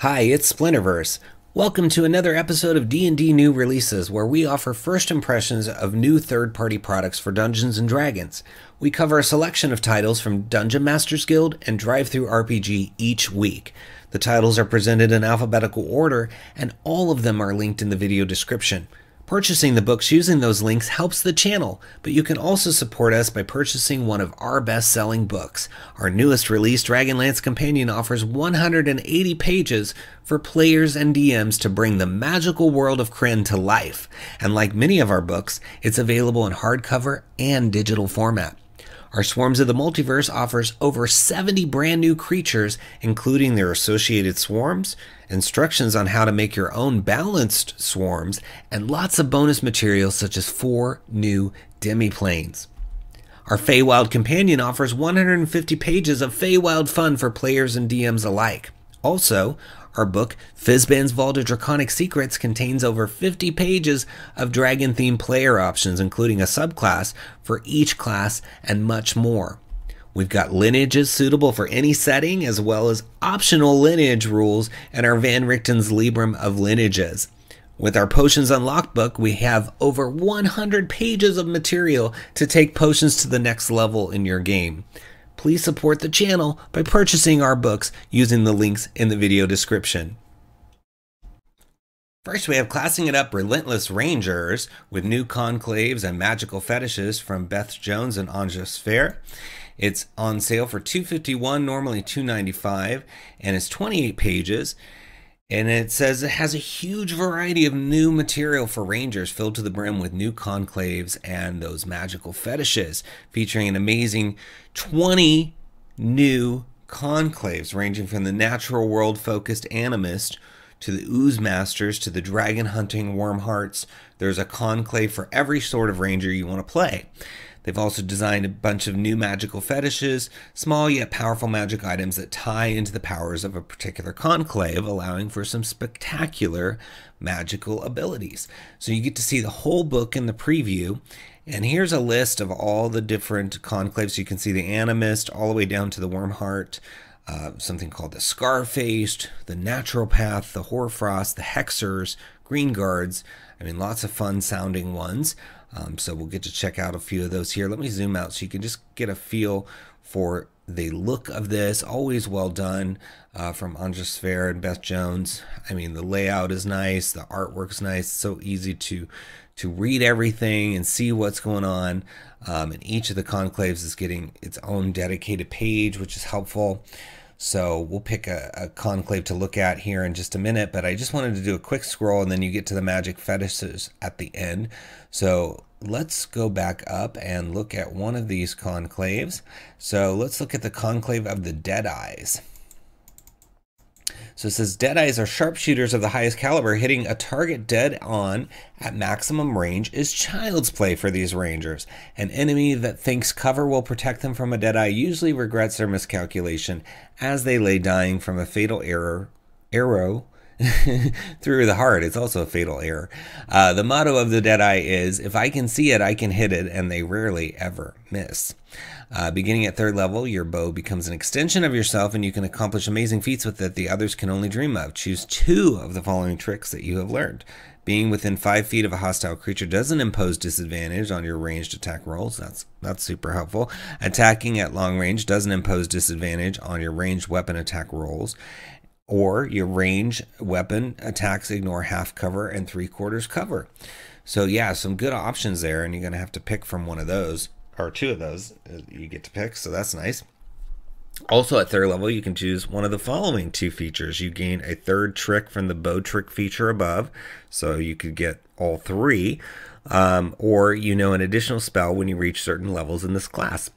Hi, it's Splinterverse. Welcome to another episode of D&D New Releases, where we offer first impressions of new third-party products for Dungeons & Dragons. We cover a selection of titles from Dungeon Masters Guild and DriveThruRPG each week. The titles are presented in alphabetical order, and all of them are linked in the video description. Purchasing the books using those links helps the channel, but you can also support us by purchasing one of our best-selling books. Our newest release, Dragonlance Companion, offers 180 pages for players and DMs to bring the magical world of Krynn to life. And like many of our books, it's available in hardcover and digital format. Our Swarms of the Multiverse offers over 70 brand new creatures, including their associated swarms, instructions on how to make your own balanced swarms, and lots of bonus materials such as 4 new demiplanes. Our Feywild Companion offers 150 pages of Feywild fun for players and DMs alike. Also, our book, Fizban's Vault of Draconic Secrets, contains over 50 pages of dragon-themed player options, including a subclass for each class and much more. We've got lineages suitable for any setting, as well as optional lineage rules in our Van Richten's Librum of Lineages. With our Potions Unlocked book, we have over 100 pages of material to take potions to the next level in your game. Please support the channel by purchasing our books using the links in the video description. First, we have Classing It Up Relentless Rangers with new conclaves and magical fetishes from Beth Jones and Anja Sfer. It's on sale for $251, normally $295, and it's 28 pages. And it says it has a huge variety of new material for Rangers, filled to the brim with new conclaves and those magical fetishes, featuring an amazing 20 new conclaves, ranging from the natural world-focused animist to the ooze masters to the dragon-hunting worm hearts. There's a conclave for every sort of ranger you want to play. They've also designed a bunch of new magical fetishes, small yet powerful magic items that tie into the powers of a particular conclave, allowing for some spectacular magical abilities. So you get to see the whole book in the preview, and here's a list of all the different conclaves. You can see the Animist all the way down to the Wormheart, something called the Scar-Faced, the Natural Path, the Hoarfrost, the Hexers, Green Guards. I mean, lots of fun sounding ones. So we'll get to check out a few of those here. Let me zoom out so you can just get a feel for the look of this. Always well done from Anja Sfer and Beth Jones. I mean, the layout is nice. The artwork's nice. It's so easy to read everything and see what's going on. And each of the conclaves is getting its own dedicated page, which is helpful. So we'll pick a conclave to look at here in just a minute, but I just wanted to do a quick scroll and then you get to the magic fetishes at the end. So let's go back up and look at one of these conclaves. So let's look at the conclave of the Deadeyes. So it says, Deadeyes are sharpshooters of the highest caliber. Hitting a target dead on at maximum range is child's play for these rangers. An enemy that thinks cover will protect them from a Deadeye usually regrets their miscalculation as they lay dying from a fatal arrow through the heart. It's also a fatal error. The motto of the Deadeye is, if I can see it, I can hit it, and they rarely ever miss. Beginning at 3rd level, your bow becomes an extension of yourself, and you can accomplish amazing feats with it the others can only dream of. Choose 2 of the following tricks that you have learned. Being within 5 feet of a hostile creature doesn't impose disadvantage on your ranged attack rolls. That's super helpful. Attacking at long range doesn't impose disadvantage on your ranged weapon attack rolls. Or your range weapon attacks ignore half cover and 3/4 cover. So yeah, some good options there, and you're going to have to pick from one of those, or 2 of those you get to pick, so that's nice. Also at 3rd level, you can choose one of the following 2 features. You gain a 3rd trick from the bow trick feature above, so you could get all 3, or you know an additional spell when you reach certain levels in this class.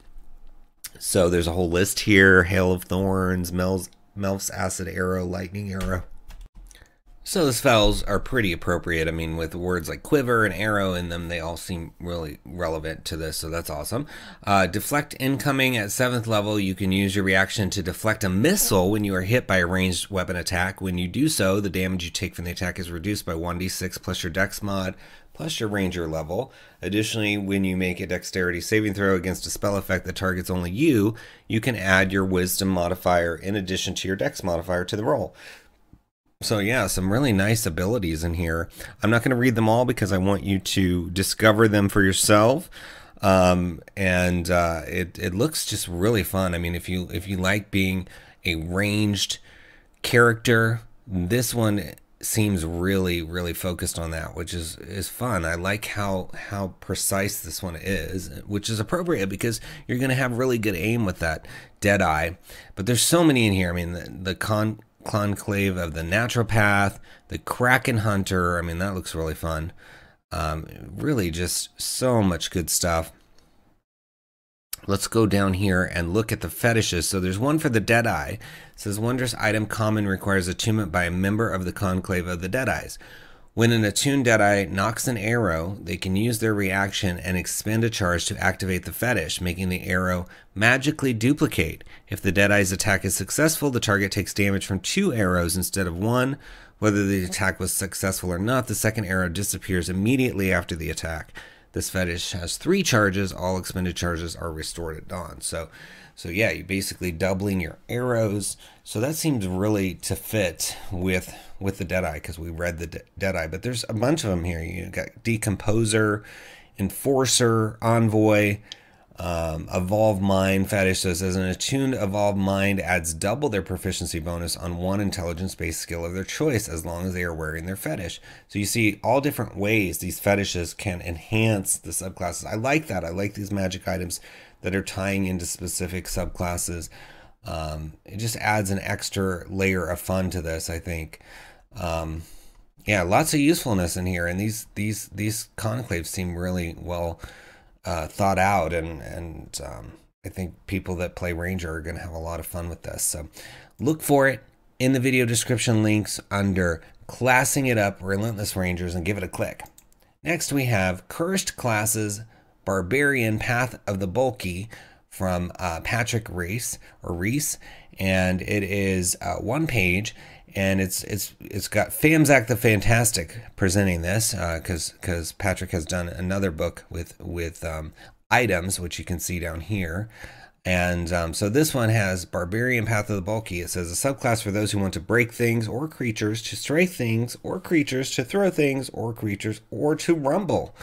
So there's a whole list here: Hail of Thorns, Melf's Acid Arrow, Lightning Arrow. So the spells are pretty appropriate. I mean, with words like quiver and arrow in them, they all seem really relevant to this, so that's awesome. Deflect incoming at 7th level. You can use your reaction to deflect a missile when you are hit by a ranged weapon attack. When you do so, the damage you take from the attack is reduced by 1d6 plus your dex mod plus your ranger level. Additionally, when you make a dexterity saving throw against a spell effect that targets only you, you can add your wisdom modifier in addition to your dex modifier to the roll. So yeah, some really nice abilities in here. I'm not going to read them all because I want you to discover them for yourself. It looks just really fun. I mean, if you like being a ranged character, this one seems really focused on that, which is fun. I like how precise this one is, which is appropriate because you're going to have really good aim with that Deadeye. But there's so many in here. I mean, the Conclave of the Naturopath, the Kraken Hunter. I mean, that looks really fun. Really just so much good stuff. Let's go down here and look at the fetishes. So there's one for the Deadeye. It says, wondrous item common requires attunement by a member of the Conclave of the Deadeyes. When an attuned Deadeye knocks an arrow, they can use their reaction and expend a charge to activate the fetish, making the arrow magically duplicate. If the Deadeye's attack is successful, the target takes damage from 2 arrows instead of 1. Whether the attack was successful or not, the second arrow disappears immediately after the attack. This fetish has 3 charges. All expended charges are restored at dawn. So yeah, you're basically doubling your arrows. So that seems really to fit with the Deadeye, because we read the Deadeye. But there's a bunch of them here. You got Decomposer, Enforcer, Envoy, Evolved Mind fetish. So it says an attuned Evolved Mind adds double their proficiency bonus on one intelligence-based skill of their choice as long as they are wearing their fetish. So you see all different ways these fetishes can enhance the subclasses. I like that. I like these magic items that are tying into specific subclasses. It just adds an extra layer of fun to this, I think. Yeah, lots of usefulness in here, and these conclaves seem really well thought out, and I think people that play Ranger are going to have a lot of fun with this. So look for it in the video description links under Classing It Up Relentless Rangers, and give it a click. Next we have Cursed Classes Barbarian Path of the Bulky from Patrick Reese, and it is 1 page, and it's got Famzak the Fantastic presenting this, because Patrick has done another book with items, which you can see down here. And so this one has Barbarian Path of the Bulky. It says a subclass for those who want to break things or creatures, to strike things or creatures, to throw things or creatures, or to rumble.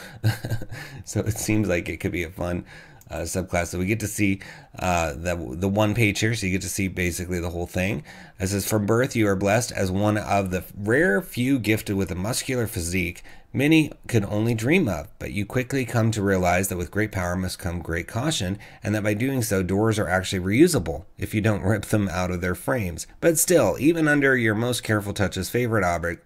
So it seems like it could be a fun subclass. So we get to see the 1 page here, so you get to see basically the whole thing. It says, from birth you are blessed as one of the rare few gifted with a muscular physique many could only dream of, but you quickly come to realize that with great power must come great caution, and that by doing so doors are actually reusable if you don't rip them out of their frames. But still, even under your most careful touches, favorite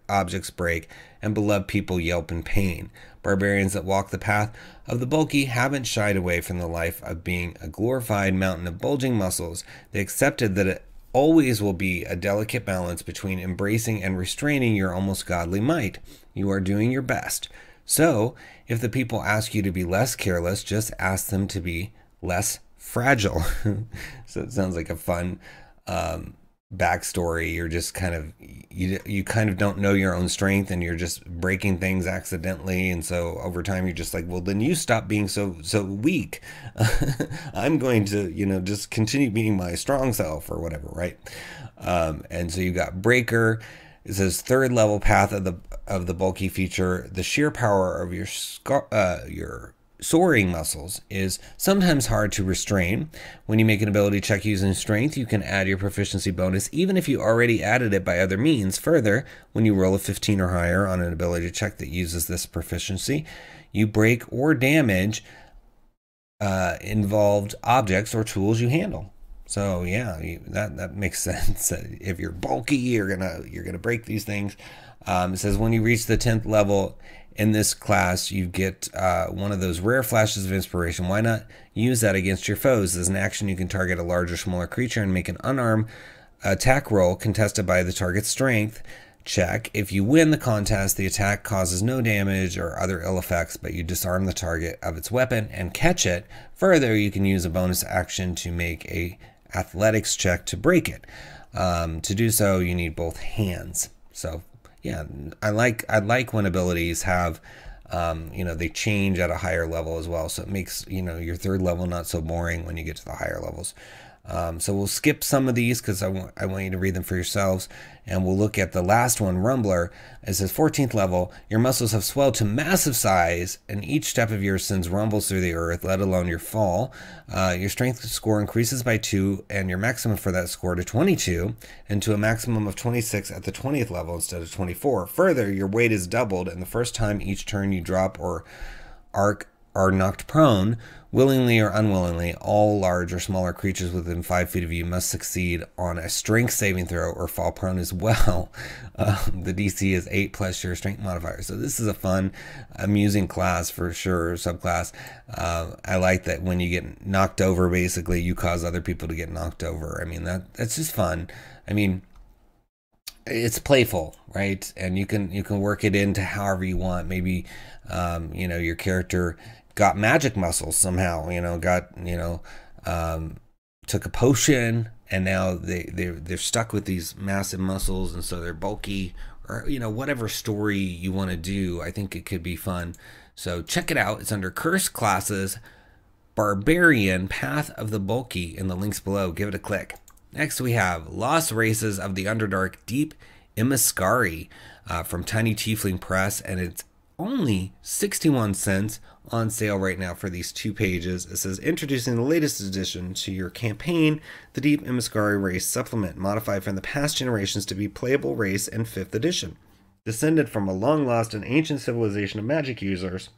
objects break and beloved people yelp in pain. Barbarians that walk the path of the bulky haven't shied away from the life of being a glorified mountain of bulging muscles. They accepted that it always will be a delicate balance between embracing and restraining your almost godly might. You are doing your best. So, if the people ask you to be less careless, just ask them to be less fragile. So it sounds like a fun backstory. You're just kind of, you kind of don't know your own strength, and you're just breaking things accidentally, and so over time you're just like, well, then you stop being so weak. I'm going to, just continue being my strong self or whatever, right? And so you got Breaker. It says 3rd level path of the bulky feature. The sheer power of your soaring muscles is sometimes hard to restrain. When you make an ability check using strength, you can add your proficiency bonus even if you already added it by other means. Further, when you roll a 15 or higher on an ability check that uses this proficiency, you break or damage involved objects or tools you handle. So yeah, that makes sense. If you're bulky, you're gonna break these things. It says when you reach the 10th level in this class, you get one of those rare flashes of inspiration. Why not use that against your foes? As an action, you can target a larger, smaller creature and make an unarmed attack roll contested by the target's strength check. If you win the contest, the attack causes no damage or other ill effects, but you disarm the target of its weapon and catch it. Further, you can use a bonus action to make a athletics check to break it. To do so, you need both hands. So yeah, I like when abilities have they change at a higher level as well, so it makes your 3rd level not so boring when you get to the higher levels. So we'll skip some of these because I want you to read them for yourselves. And we'll look at the last one, Rumbler. It says 14th level, your muscles have swelled to massive size, and each step of yours sends rumbles through the earth, let alone your fall. Your strength score increases by 2, and your maximum for that score to 22, and to a maximum of 26 at the 20th level instead of 24. Further, your weight is doubled, and the first time each turn you drop or arc are knocked prone, willingly or unwillingly, all large or smaller creatures within 5 feet of you must succeed on a strength saving throw or fall prone as well. The DC is 8 plus your strength modifier. So this is a fun, amusing class for sure, subclass. I like that when you get knocked over, basically, you cause other people to get knocked over. I mean, that's just fun. I mean, it's playful, right? And you can work it into however you want. Maybe, you know, your character got magic muscles somehow, you know, took a potion, and now they're stuck with these massive muscles, and so they're bulky, or, you know, whatever story you want to do. I think it could be fun. So check it out. It's under Cursed Classes, Barbarian, Path of the Bulky, in the links below. Give it a click. Next we have Lost Races of the Underdark, Deep Imaskari, from Tiny Tiefling Press, and it's only 61 cents on sale right now for these 2 pages. It says, introducing the latest addition to your campaign, the Deep Imaskari Race Supplement, modified from the past generations to be playable race in 5th edition. Descended from a long-lost and ancient civilization of magic users,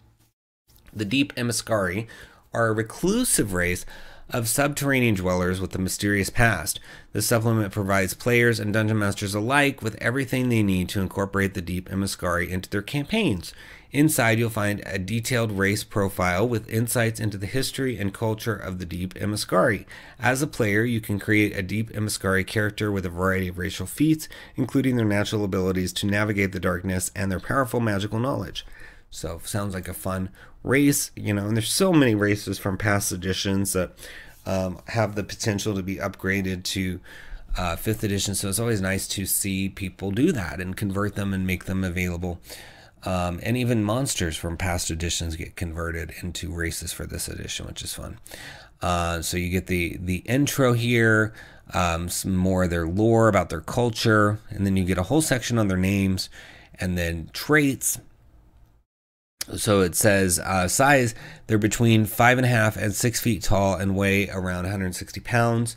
the Deep Imaskari are a reclusive race of subterranean dwellers with a mysterious past. This supplement provides players and dungeon masters alike with everything they need to incorporate the Deep Imaskari into their campaigns. Inside, you'll find a detailed race profile with insights into the history and culture of the Deep Imaskari. As a player, you can create a Deep Imaskari character with a variety of racial feats, including their natural abilities to navigate the darkness and their powerful magical knowledge. So, sounds like a fun race, you know, and there's so many races from past editions that have the potential to be upgraded to 5th edition. So it's always nice to see people do that and convert them and make them available. And even monsters from past editions get converted into races for this edition, which is fun. So you get the intro here, some more of their lore about their culture, and then you get a whole section on their names, and then traits. So it says size, they're between 5.5 and 6 feet tall and weigh around 160 pounds.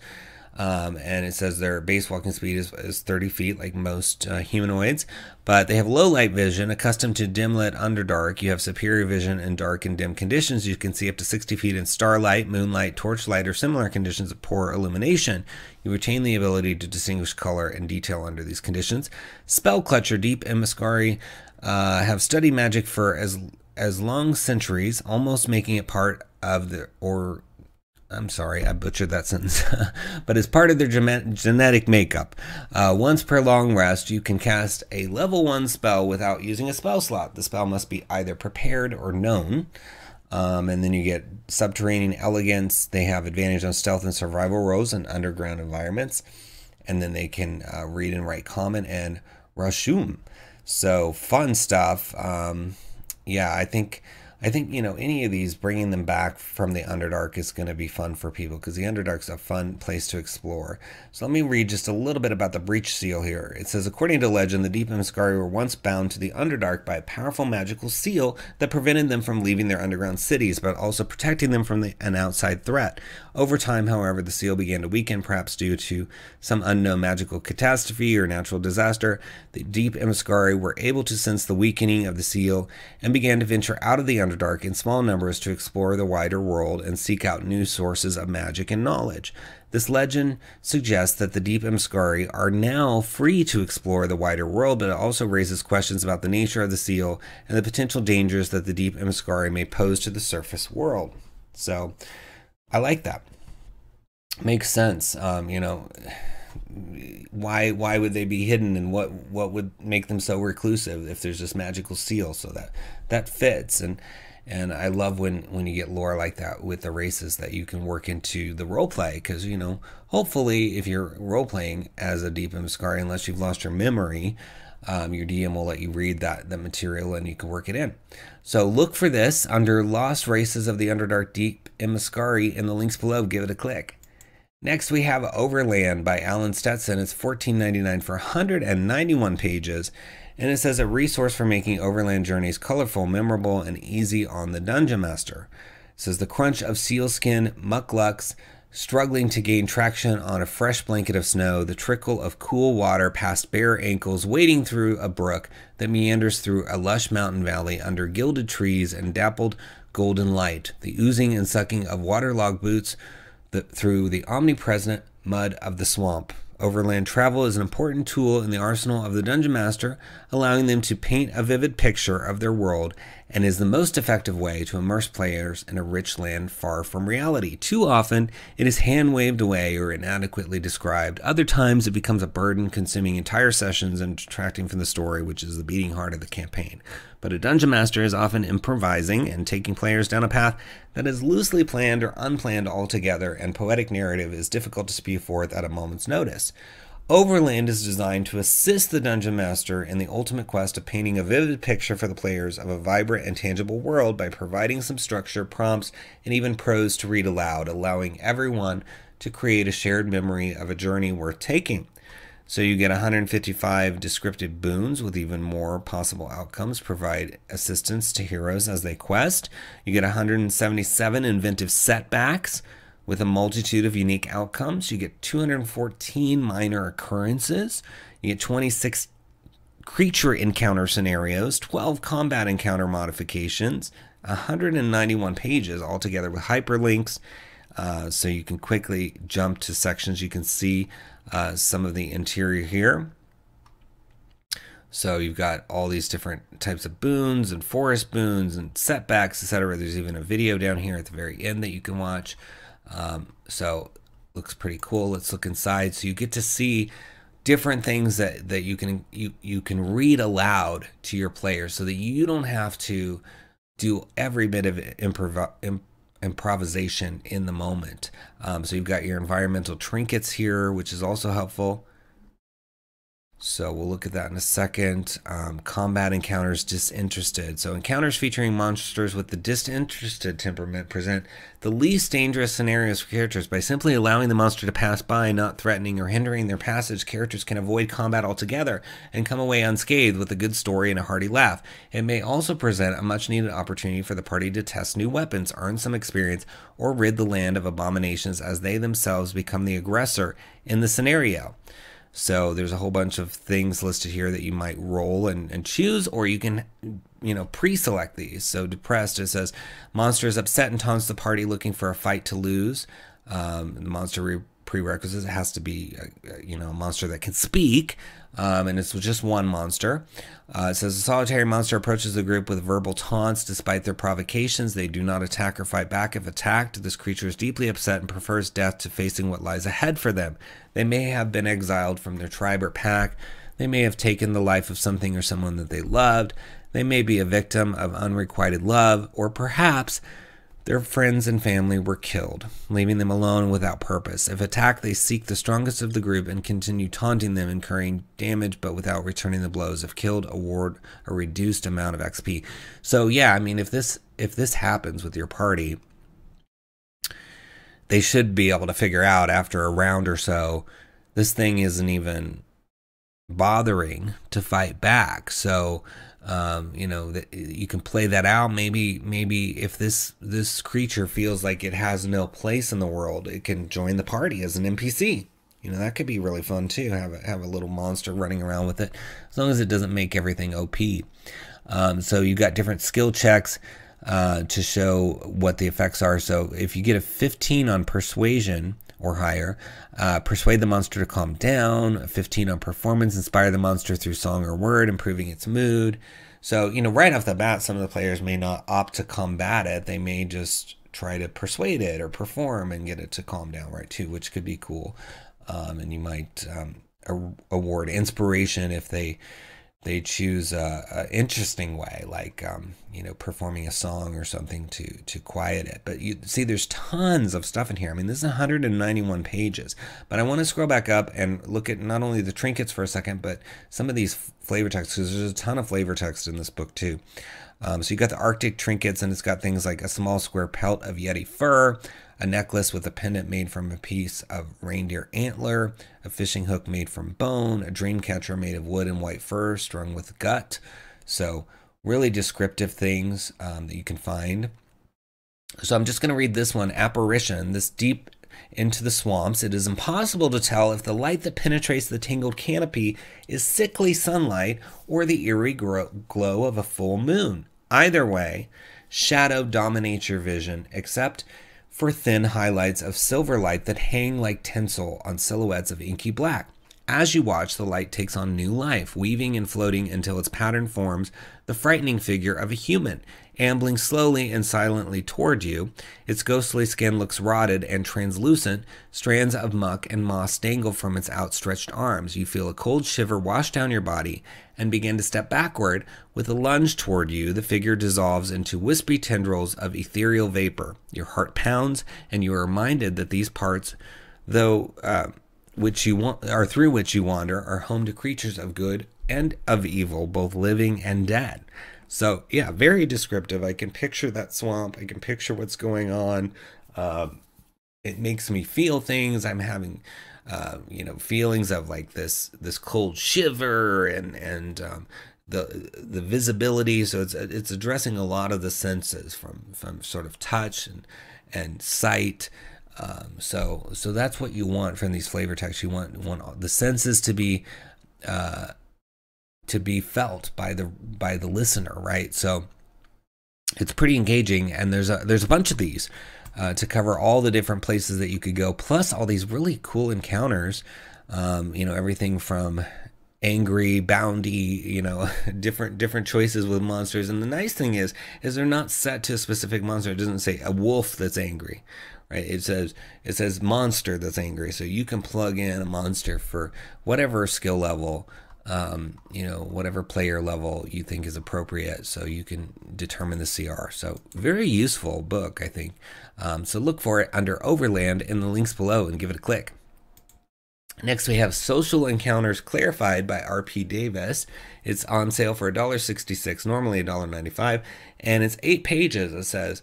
And it says their base walking speed is 30 feet, like most humanoids. But they have low light vision, accustomed to dim lit Underdark. You have superior vision in dark and dim conditions. You can see up to 60 feet in starlight, moonlight, torchlight, or similar conditions of poor illumination. You retain the ability to distinguish color and detail under these conditions. Spell Clutcher, Deep Imaskari have studied magic for as long centuries, almost making it part of the, or I'm sorry, I butchered that sentence, but as part of their genetic makeup. Once per long rest, you can cast a level 1 spell without using a spell slot. The spell must be either prepared or known. And then you get Subterranean Elegance. They have advantage on stealth and survival rolls in underground environments. And then they can read and write Common and Rashum. So fun stuff. Yeah, I think, you know, any of these, bringing them back from the Underdark is going to be fun for people, because the Underdark's a fun place to explore. So let me read just a little bit about the Breach Seal here. It says, according to legend, the Deep Imaskari were once bound to the Underdark by a powerful magical seal that prevented them from leaving their underground cities, but also protecting them from an outside threat. Over time, however, the seal began to weaken, perhaps due to some unknown magical catastrophe or natural disaster. The Deep Imaskari were able to sense the weakening of the seal and began to venture out of the Underdark in small numbers to explore the wider world and seek out new sources of magic and knowledge. This legend suggests that the Deep Imaskari are now free to explore the wider world, but it also raises questions about the nature of the seal and the potential dangers that the Deep Imaskari may pose to the surface world. So, I like that. Makes sense. You know, why would they be hidden, and what would make them so reclusive if there's this magical seal? So that fits, and I love when you get lore like that with the races that you can work into the role play, because, you know, hopefully if you're role playing as a Deep Imaskari, unless you've lost your memory, your DM will let you read that material and you can work it in. So look for this under Lost Races of the Underdark Deep Imaskari in the links below. Give it a click. Next, we have Overland by Alan Stetson. It's $14.99 for 191 pages. And it says a resource for making overland journeys colorful, memorable, and easy on the Dungeon Master. It says the crunch of sealskin mucklucks struggling to gain traction on a fresh blanket of snow, the trickle of cool water past bare ankles wading through a brook that meanders through a lush mountain valley under gilded trees and dappled golden light, the oozing and sucking of waterlogged boots through the omnipresent mud of the swamp. Overland travel is an important tool in the arsenal of the Dungeon Master, allowing them to paint a vivid picture of their world, and is the most effective way to immerse players in a rich land far from reality. Too often, it is hand-waved away or inadequately described. Other times, it becomes a burden, consuming entire sessions and detracting from the story, which is the beating heart of the campaign. But a Dungeon Master is often improvising and taking players down a path that is loosely planned or unplanned altogether, and poetic narrative is difficult to spew forth at a moment's notice. Overland is designed to assist the Dungeon Master in the ultimate quest of painting a vivid picture for the players of a vibrant and tangible world by providing some structure, prompts, and even prose to read aloud, allowing everyone to create a shared memory of a journey worth taking. So you get 155 descriptive boons with even more possible outcomes, provide assistance to heroes as they quest. You get 177 inventive setbacks with a multitude of unique outcomes. You get 214 minor occurrences. You get 26 creature encounter scenarios, 12 combat encounter modifications, 191 pages altogether with hyperlinks, so you can quickly jump to sections. You can see some of the interior here. So you've got all these different types of boons and forest boons and setbacks, etc. There's even a video down here at the very end that you can watch. So looks pretty cool. Let's look inside. So you get to see different things that you can read aloud to your players, so that you don't have to do every bit of improvisation in the moment. So you've got your environmental trinkets here, which is also helpful. So we'll look at that in a second. Combat encounters disinterested. So encounters featuring monsters with the disinterested temperament present the least dangerous scenarios for characters. By simply allowing the monster to pass by, not threatening or hindering their passage, characters can avoid combat altogether and come away unscathed with a good story and a hearty laugh. It may also present a much needed opportunity for the party to test new weapons, earn some experience, or rid the land of abominations as they themselves become the aggressor in the scenario. So there's a whole bunch of things listed here that you might roll and choose, or you can, pre-select these. So depressed, it says, monster is upset and taunts the party looking for a fight to lose. The monster prerequisites, it has to be, a monster that can speak, and it's just one monster. It says a solitary monster approaches the group with verbal taunts. Despite their provocations, they do not attack or fight back. If attacked, this creature is deeply upset and prefers death to facing what lies ahead for them. They may have been exiled from their tribe or pack. They may have taken the life of something or someone that they loved. They may be a victim of unrequited love, or perhaps their friends and family were killed, leaving them alone without purpose. If attacked, they seek the strongest of the group and continue taunting them, incurring damage but without returning the blows. If killed, award a reduced amount of XP. So yeah, I mean, if this happens with your party, they should be able to figure out after a round or so, this thing isn't even bothering to fight back. So you can play that out. Maybe if this creature feels like it has no place in the world, it can join the party as an NPC. That could be really fun too. Have a little monster running around with it, as long as it doesn't make everything OP. So you've got different skill checks to show what the effects are. So if you get a 15 on persuasion or higher, persuade the monster to calm down. A 15 on performance, inspire the monster through song or word, improving its mood. So, right off the bat, some of the players may not opt to combat it. They may just try to persuade it or perform and get it to calm down, right, too, which could be cool. And you might award inspiration if they choose a interesting way, like performing a song or something to quiet it. But you see, there's tons of stuff in here. I mean, this is 191 pages. But I want to scroll back up and look at not only the trinkets for a second, but some of these flavor texts, because there's a ton of flavor text in this book too. So you got the Arctic trinkets, and it's got things like a small square pelt of Yeti fur, a necklace with a pendant made from a piece of reindeer antler, a fishing hook made from bone, a dream catcher made of wood and white fur strung with gut. So really descriptive things that you can find. So I'm just going to read this one. Apparition. This deep into the swamps, it is impossible to tell if the light that penetrates the tangled canopy is sickly sunlight or the eerie glow of a full moon. Either way, shadow dominates your vision, except for thin highlights of silver light that hang like tinsel on silhouettes of inky black. As you watch, the light takes on new life, weaving and floating until its pattern forms the frightening figure of a human, ambling slowly and silently toward you. Its ghostly skin looks rotted and translucent. Strands of muck and moss dangle from its outstretched arms. You feel a cold shiver wash down your body and begin to step backward. With a lunge toward you, the figure dissolves into wispy tendrils of ethereal vapor. Your heart pounds, and you are reminded that these parts, though through which you wander, are home to creatures of good and of evil, both living and dead. So yeah, very descriptive. I can picture that swamp. I can picture what's going on. It makes me feel things. I'm having, feelings of like this cold shiver and the visibility. So it's addressing a lot of the senses from sort of touch and sight. So that's what you want from these flavor texts. You want the senses to be felt by the listener, right? So it's pretty engaging, and there's a bunch of these to cover all the different places that you could go, plus all these really cool encounters. Everything from angry, bounty, different choices with monsters. And the nice thing is they're not set to a specific monster. It doesn't say a wolf that's angry, right? It says monster that's angry. So you can plug in a monster for whatever skill level, whatever player level you think is appropriate, so you can determine the CR. So very useful book, I think. So look for it under Overland in the links below and give it a click. Next, we have Social Encounters Clarified by R.P. Davis. It's on sale for $1.66, normally $1.95, and it's 8 pages. It says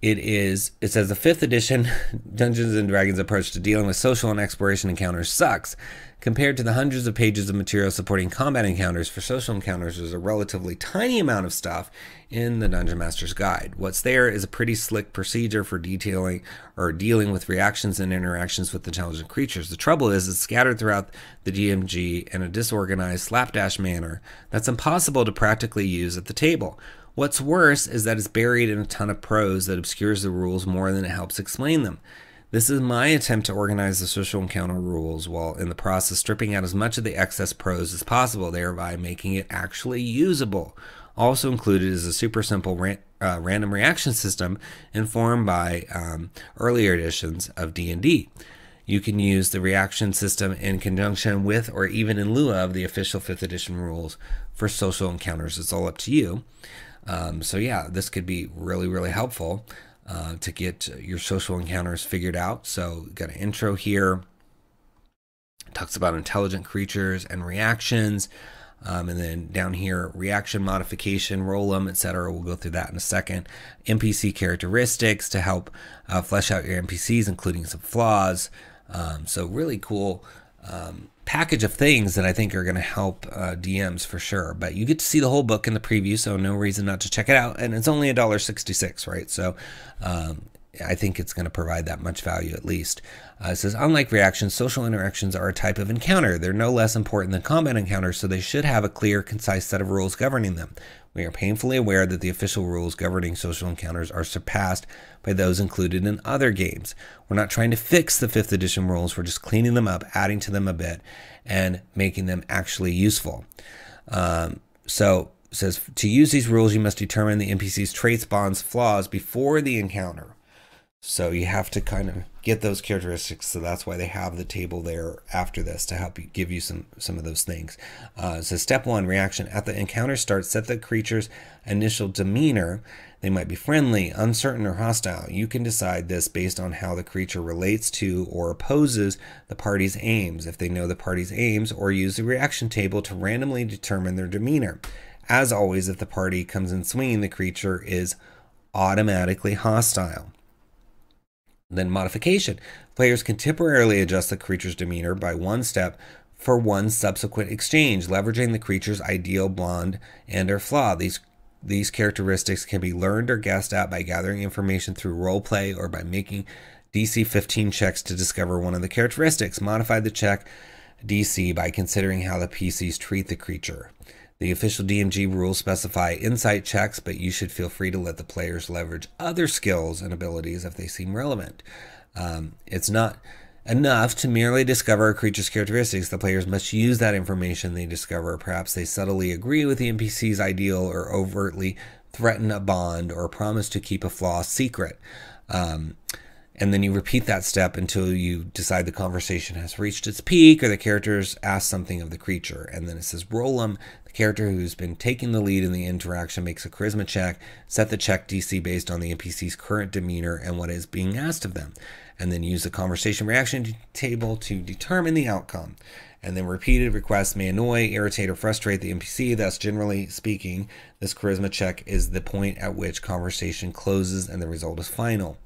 it says the 5th edition Dungeons and Dragons approach to dealing with social and exploration encounters sucks. Compared to the hundreds of pages of material supporting combat encounters, for social encounters there's a relatively tiny amount of stuff in the Dungeon Master's Guide. What's there is a pretty slick procedure for detailing or dealing with reactions and interactions with intelligent creatures. The trouble is it's scattered throughout the DMG in a disorganized, slapdash manner that's impossible to practically use at the table. What's worse is that it's buried in a ton of prose that obscures the rules more than it helps explain them. This is my attempt to organize the social encounter rules while in the process stripping out as much of the excess prose as possible, thereby making it actually usable. Also included is a super simple random reaction system informed by earlier editions of D&D. You can use the reaction system in conjunction with or even in lieu of the official 5th edition rules for social encounters. It's all up to you. So yeah, this could be really, really helpful to get your social encounters figured out. So got an intro here. It talks about intelligent creatures and reactions. And then down here, reaction modification, roll them, etc. We'll go through that in a second. NPC characteristics to help flesh out your NPCs, including some flaws. So really cool package of things that I think are going to help DMs for sure. But you get to see the whole book in the preview, so no reason not to check it out. And it's only $1.66, right? So I think it's going to provide that much value at least. It says, unlike reactions, social interactions are a type of encounter. They're no less important than combat encounters, so they should have a clear, concise set of rules governing them. We are painfully aware that the official rules governing social encounters are surpassed by those included in other games. We're not trying to fix the 5th edition rules, we're just cleaning them up, adding to them a bit, and making them actually useful. So it says, to use these rules, you must determine the NPC's traits, bonds, flaws before the encounter. So you have to kind of get those characteristics. So that's why they have the table there after this to help you give you some of those things. So step 1, reaction. At the encounter start, set the creature's initial demeanor. They might be friendly, uncertain, or hostile. You can decide this based on how the creature relates to or opposes the party's aims. If they know the party's aims, or use the reaction table to randomly determine their demeanor. As always, if the party comes in swinging, the creature is automatically hostile. Then modification. Players can temporarily adjust the creature's demeanor by 1 step for 1 subsequent exchange, leveraging the creature's ideal bond and/or flaw. These characteristics can be learned or guessed at by gathering information through roleplay or by making DC 15 checks to discover one of the characteristics. Modify the check DC by considering how the PCs treat the creature. The official DMG rules specify insight checks, but you should feel free to let the players leverage other skills and abilities if they seem relevant. It's not enough to merely discover a creature's characteristics. The players must use that information they discover. Perhaps they subtly agree with the NPC's ideal or overtly threaten a bond or promise to keep a flaw secret. And then you repeat that step until you decide the conversation has reached its peak or the characters ask something of the creature. And then it says roll them. The character who's been taking the lead in the interaction makes a charisma check. Set the check DC based on the NPC's current demeanor and what is being asked of them. And then use the conversation reaction table to determine the outcome. And then repeated requests may annoy, irritate, or frustrate the NPC. Thus, generally speaking, this charisma check is the point at which conversation closes and the result is final.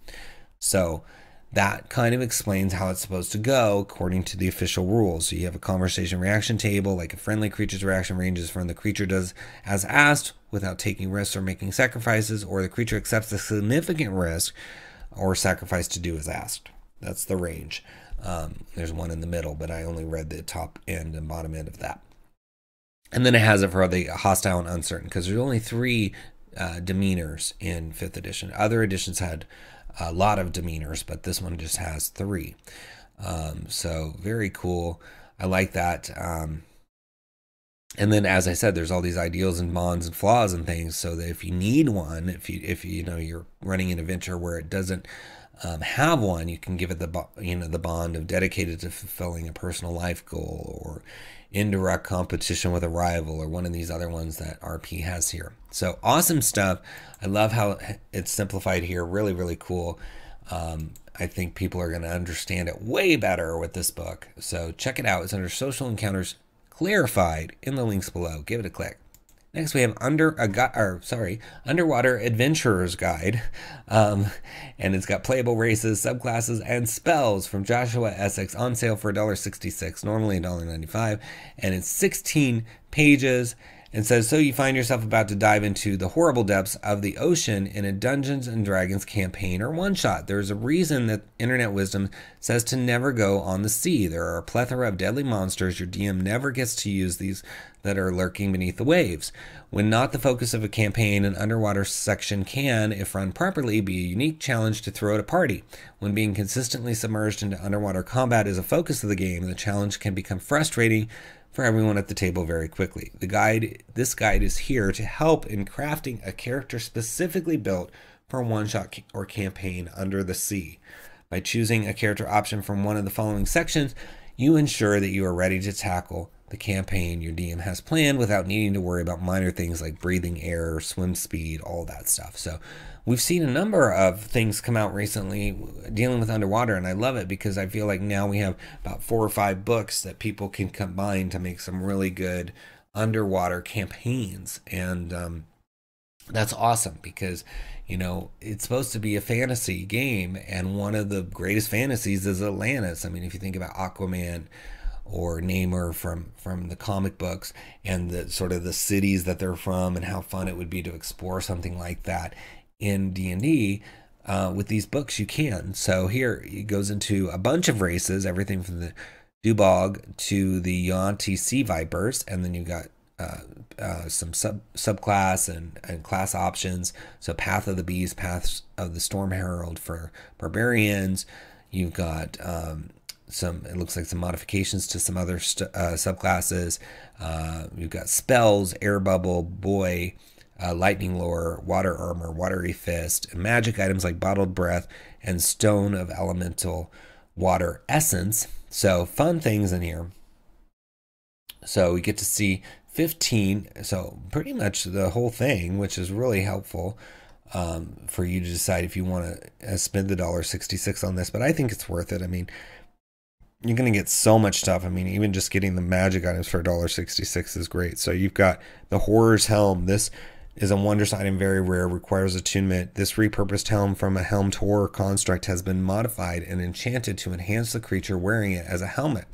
So that kind of explains how it's supposed to go according to the official rules. So you have a conversation reaction table, like a friendly creature's reaction ranges from the creature does as asked without taking risks or making sacrifices, or the creature accepts a significant risk or sacrifice to do as asked. That's the range. There's one in the middle, but I only read the top end and bottom end of that. And then it has it for the hostile and uncertain, because there's only 3 demeanors in 5th edition. Other editions had a lot of demeanors, but this one just has 3. So very cool. I like that. And then, as I said, there's all these ideals and bonds and flaws and things, so that if you need one, if you know you're running an adventure where it doesn't have one, you can give it the bond of dedicated to fulfilling a personal life goal, or indirect competition with a rival, or one of these other ones that RP has here. So awesome stuff. I love how it's simplified here. Really, really cool. I think people are going to understand it way better with this book. So check it out. It's under Social Encounters Clarified in the links below. Give it a click. Next, we have Underwater Adventurer's Guide, and it's got playable races, subclasses, and spells from Joshua Essex, on sale for $1.66, normally $1.95, and it's 16 pages. And says, so you find yourself about to dive into the horrible depths of the ocean in a Dungeons and Dragons campaign or one-shot. There's a reason that internet wisdom says to never go on the sea. There are a plethora of deadly monsters. Your DM never gets to use these that are lurking beneath the waves. When not the focus of a campaign, an underwater section can, if run properly, be a unique challenge to throw at a party. When being consistently submerged into underwater combat is a focus of the game, the challenge can become frustrating for everyone at the table very quickly. This guide is here to help in crafting a character specifically built for a one-shot or campaign under the sea. By choosing a character option from one of the following sections, you ensure that you are ready to tackle the campaign your DM has planned without needing to worry about minor things like breathing air, swim speed, all that stuff. So we've seen a number of things come out recently dealing with underwater, and I love it because I feel like now we have about 4 or 5 books that people can combine to make some really good underwater campaigns. And that's awesome because, you know, it's supposed to be a fantasy game, and one of the greatest fantasies is Atlantis. I mean, if you think about Aquaman or Namor from the comic books, and the sort of the cities that they're from, and how fun it would be to explore something like that in D&D, with these books you can. So here it goes into a bunch of races, everything from the Dubog to the Yuan-Ti Sea Vipers, and then you got some subclass and class options. So Path of the Beast, Paths of the Storm Herald for barbarians. You've got it looks like some modifications to some other subclasses. You've got spells, air bubble, boy, lightning lore, water armor, watery fist, and magic items like bottled breath and stone of elemental water essence. So fun things in here. So we get to see 15, so pretty much the whole thing, which is really helpful for you to decide if you want to spend the $1.66 on this. But I think it's worth it. I mean, you're going to get so much stuff. I mean, even just getting the magic items for $1.66 is great. So you've got the Horror's Helm. This is a wondrous item, very rare, requires attunement. This repurposed helm from a helmed horror construct has been modified and enchanted to enhance the creature wearing it as a helmet.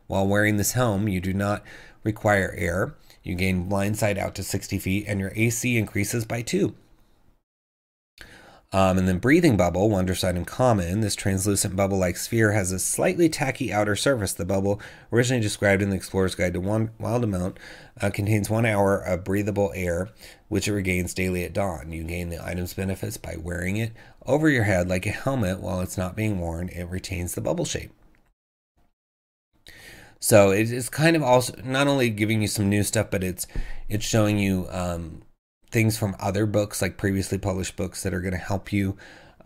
While wearing this helm, you do not require air. You gain blindside out to 60 feet, and your AC increases by 2. And then Breathing Bubble, wondrous item common. This translucent bubble-like sphere has a slightly tacky outer surface. The bubble, originally described in the Explorer's Guide to Wildemount, contains 1 hour of breathable air, which it regains daily at dawn. You gain the item's benefits by wearing it over your head like a helmet. While it's not being worn, it retains the bubble shape. So it's kind of also not only giving you some new stuff, but it's showing you things from other books, like previously published books that are going to help you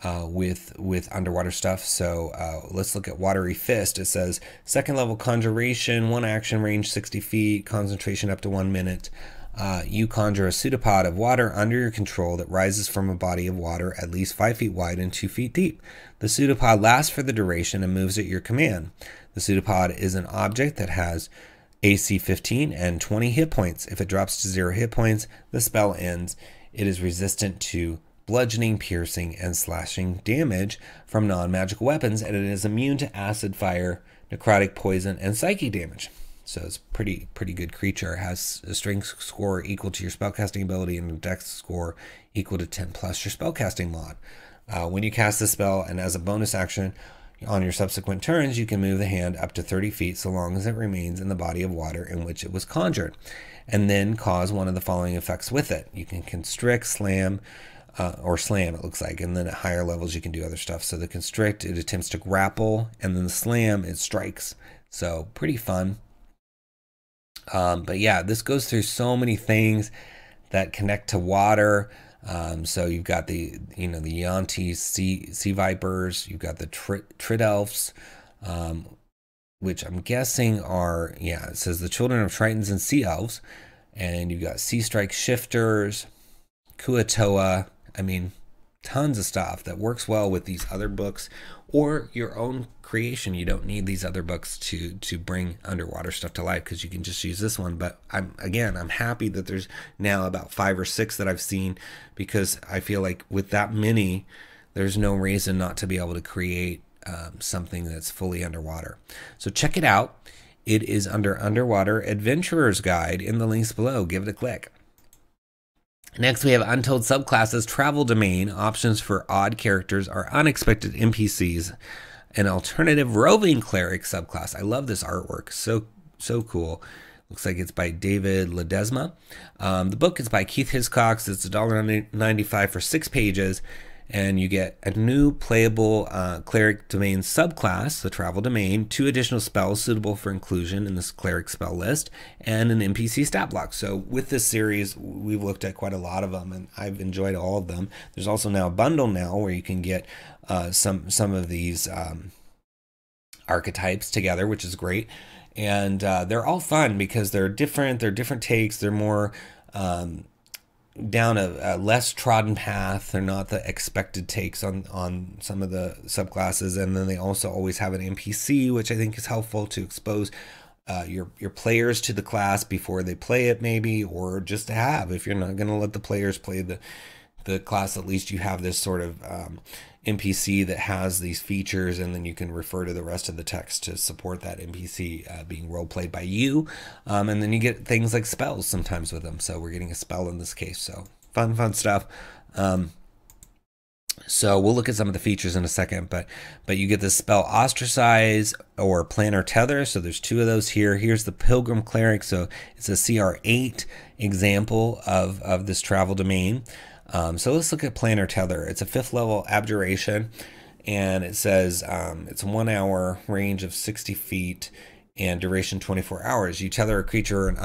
with underwater stuff. So let's look at Watery Fist. It says 2nd level conjuration, 1 action, range 60 feet, concentration up to 1 minute. You conjure a pseudopod of water under your control that rises from a body of water at least 5 feet wide and 2 feet deep. The pseudopod lasts for the duration and moves at your command. The pseudopod is an object that has AC 15 and 20 hit points. If it drops to 0 hit points, the spell ends. It is resistant to bludgeoning, piercing, and slashing damage from non-magical weapons, and it is immune to acid, fire, necrotic, poison, and psychic damage. So it's a pretty good creature. It has a strength score equal to your spellcasting ability and a dex score equal to 10 plus your spellcasting mod. When you cast the spell, and as a bonus action on your subsequent turns, you can move the hand up to 30 feet so long as it remains in the body of water in which it was conjured, and then cause one of the following effects with it. You can constrict, slam, or slam, it looks like, and then at higher levels you can do other stuff. So the constrict, it attempts to grapple, and then the slam, it strikes. So pretty fun. But yeah, this goes through so many things that connect to water. So you've got the Yuan-Ti sea vipers, you've got the Trid elves, which I'm guessing are, yeah, it says the children of Tritons and sea elves, and you've got sea strike shifters, Kuatoa. I mean, tons of stuff that works well with these other books or your own creation. You don't need these other books to bring underwater stuff to life, because you can just use this one. But I'm happy that there's now about 5 or 6 that I've seen, because I feel like with that many, there's no reason not to be able to create something that's fully underwater. So check it out. It is under Underwater Adventurer's Guide in the links below. Give it a click. Next, we have Untold Subclasses, Travel Domain. Options for odd characters are unexpected NPCs. An alternative roving cleric subclass. I love this artwork. So cool. Looks like it's by David Ledesma. The book is by Keith Hiscox. It's $1.95 for 6 pages. And you get a new playable cleric domain subclass, the Travel Domain, 2 additional spells suitable for inclusion in this cleric spell list, and an NPC stat block. So with this series, we've looked at quite a lot of them, and I've enjoyed all of them. There's also now a bundle now where you can get some of these archetypes together, which is great. And they're all fun because they're different. They're different takes. They're more down a less trodden path. They're not the expected takes on some of the subclasses, and then they also always have an NPC, which I think is helpful to expose your players to the class before they play it, maybe, or just to have, if you're not going to let the players play the class, at least you have this sort of NPC that has these features, and then you can refer to the rest of the text to support that NPC being role played by you. And then you get things like spells sometimes with them. So we're getting a spell in this case. So fun stuff. So we'll look at some of the features in a second, but you get the spell Ostracize or Planar Tether. So there's 2 of those here. Here's the Pilgrim Cleric. So it's a CR8 example of this travel domain. So let's look at Planar Tether. It's a 5th level abjuration, and it says it's a 1 hour, range of 60 feet, and duration 24 hours. You tether a creature or an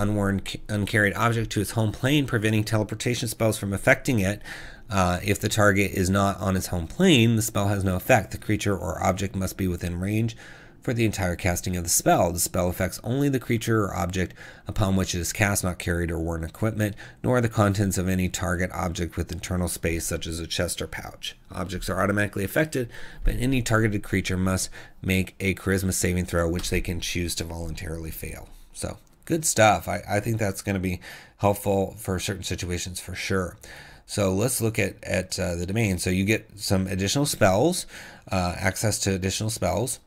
uncarried object to its home plane, preventing teleportation spells from affecting it. If the target is not on its home plane, the spell has no effect. The creature or object must be within range for the entire casting of the spell. The spell affects only the creature or object upon which it is cast, not carried or worn equipment, nor the contents of any target object with internal space, such as a chest or pouch. Objects are automatically affected, but any targeted creature must make a charisma saving throw, which they can choose to voluntarily fail. So, good stuff. I think that's going to be helpful for certain situations for sure. So let's look at the domain. So you get some additional spells, access to additional spells.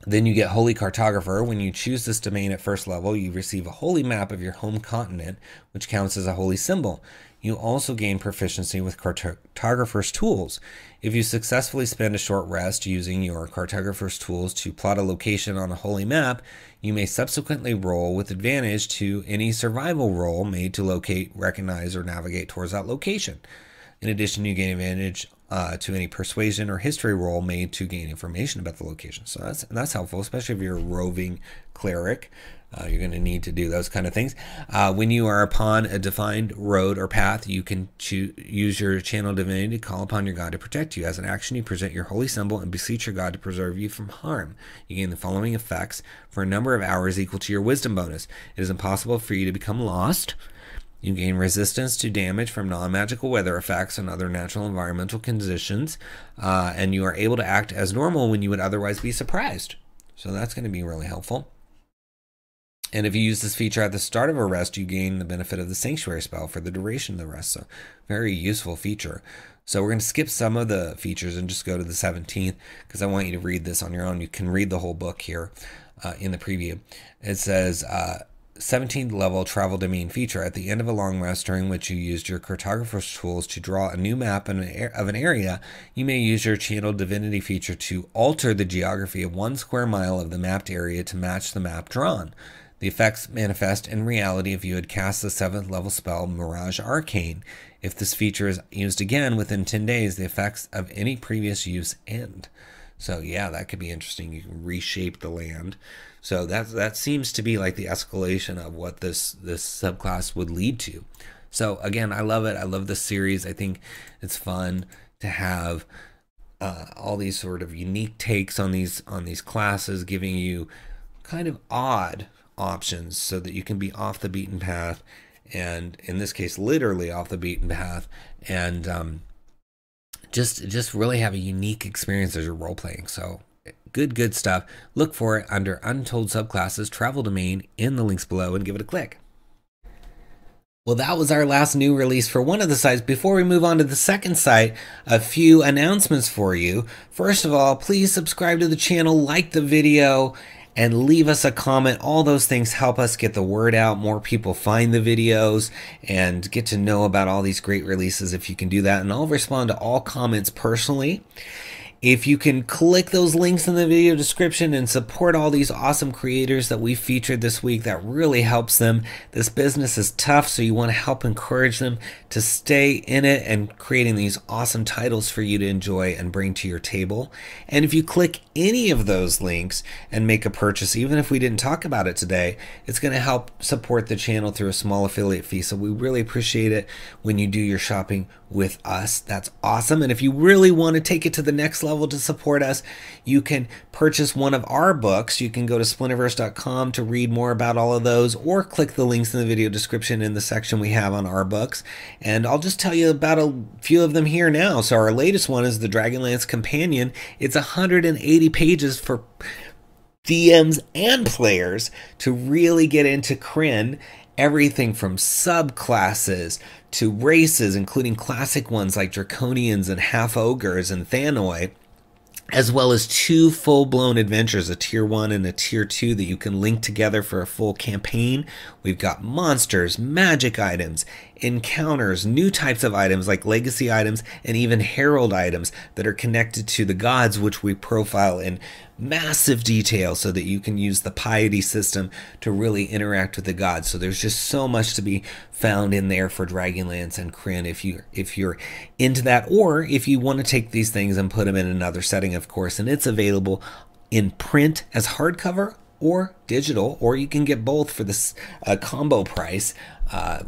Then you get Holy Cartographer. When you choose this domain at first level, you receive a holy map of your home continent, which counts as a holy symbol. You also gain proficiency with Cartographer's tools. If you successfully spend a short rest using your Cartographer's tools to plot a location on a holy map, you may subsequently roll with advantage to any survival roll made to locate, recognize, or navigate towards that location. In addition, you gain advantage to any persuasion or history roll made to gain information about the location. So that's helpful, especially if you're a roving cleric. You're going to need to do those kind of things. When you are upon a defined road or path, you can use your channel divinity to call upon your god to protect you. As an action, you present your holy symbol and beseech your god to preserve you from harm. You gain the following effects for a number of hours equal to your wisdom bonus. It is impossible for you to become lost. You gain resistance to damage from non-magical weather effects and other natural environmental conditions, and you are able to act as normal when you would otherwise be surprised. So that's going to be really helpful. And if you use this feature at the start of a rest, you gain the benefit of the Sanctuary spell for the duration of the rest. So very useful feature. So we're going to skip some of the features and just go to the 17th because I want you to read this on your own. You can read the whole book here in the preview. It says 17th level travel domain feature. At the end of a long rest during which you used your Cartographer's tools to draw a new map of an area, you may use your channel divinity feature to alter the geography of 1 square mile of the mapped area to match the map drawn. The effects manifest in reality if you had cast the 7th level spell Mirage Arcane. If this feature is used again within 10 days, the effects of any previous use end. So yeah, that could be interesting. You can reshape the land. So that seems to be like the escalation of what this subclass would lead to. So again, I love it. I love this series. I think it's fun to have all these sort of unique takes on these classes, giving you kind of odd options so that you can be off the beaten path, and in this case literally off the beaten path, and just really have a unique experience as you're role playing. So good stuff. Look for it under Untold Subclasses Travel Domain in the links below and give it a click. Well, that was our last new release for one of the sites. Before we move on to the second site, a few announcements for you. First of all, please subscribe to the channel, like the video, and leave us a comment. All those things help us get the word out. More people find the videos and get to know about all these great releases if you can do that. And I'll respond to all comments personally. If you can click those links in the video description and support all these awesome creators that we featured this week, that really helps them. This business is tough, so you want to help encourage them to stay in it and creating these awesome titles for you to enjoy and bring to your table. And if you click any of those links and make a purchase, even if we didn't talk about it today, it's going to help support the channel through a small affiliate fee. So we really appreciate it when you do your shopping with us. That's awesome. And if you really want to take it to the next level to support us, you can purchase one of our books. You can go to splinterverse.com to read more about all of those, or click the links in the video description in the section we have on our books. And I'll just tell you about a few of them here now. So our latest one is the Dragonlance Companion. It's 180 pages for DMs and players to really get into Krynn. Everything from subclasses to races, including classic ones like Draconians and Half-Ogres and Thanoi, as well as 2 full-blown adventures, a Tier 1 and a Tier 2 that you can link together for a full campaign. We've got monsters, magic items, encounters, new types of items like legacy items, and even herald items that are connected to the gods, which we profile in massive detail so that you can use the piety system to really interact with the gods. So there's just so much to be found in there for Dragonlance and Krynn if you're into that, or if you want to take these things and put them in another setting, of course. And it's available in print as hardcover or digital, or you can get both for this combo price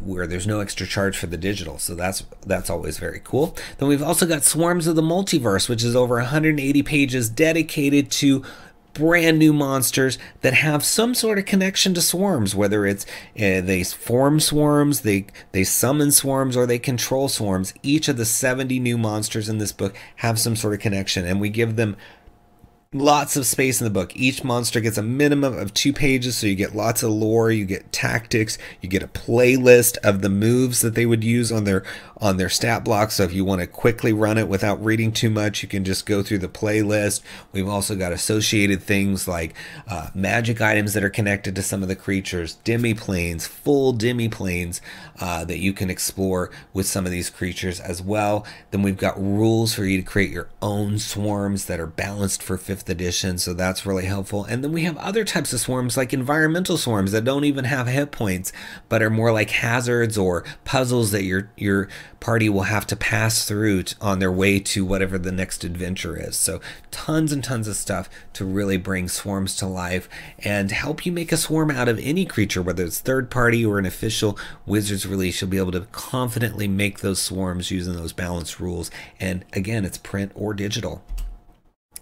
where there's no extra charge for the digital. So that's always very cool. Then we've also got Swarms of the Multiverse, which is over 180 pages dedicated to brand new monsters that have some sort of connection to swarms, whether it's they form swarms, they summon swarms, or they control swarms. Each of the 70 new monsters in this book have some sort of connection, and we give them lots of space in the book. Each monster gets a minimum of 2 pages, so you get lots of lore, you get tactics, you get a playlist of the moves that they would use on their stat blocks. So if you want to quickly run it without reading too much, you can just go through the playlist. We've also got associated things like magic items that are connected to some of the creatures, demiplanes, full demiplanes that you can explore with some of these creatures as well. Then we've got rules for you to create your own swarms that are balanced for 5th edition, so that's really helpful. And then we have other types of swarms, like environmental swarms that don't even have hit points, but are more like hazards or puzzles that your party will have to pass through on their way to whatever the next adventure is. So tons and tons of stuff to really bring swarms to life and help you make a swarm out of any creature, whether it's third party or an official Wizards release. You'll be able to confidently make those swarms using those balanced rules. And again, it's print or digital.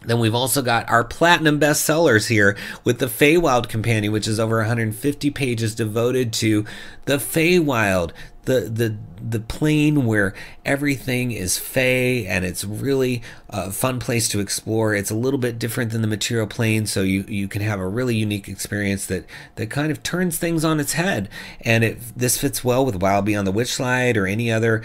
Then we've also got our platinum bestsellers here with the Feywild Companion, which is over 150 pages devoted to the Feywild, the plane where everything is Fey, and it's really a fun place to explore. It's a little bit different than the material plane, so you can have a really unique experience that kind of turns things on its head. And this fits well with Wild Beyond the Witchlight or any other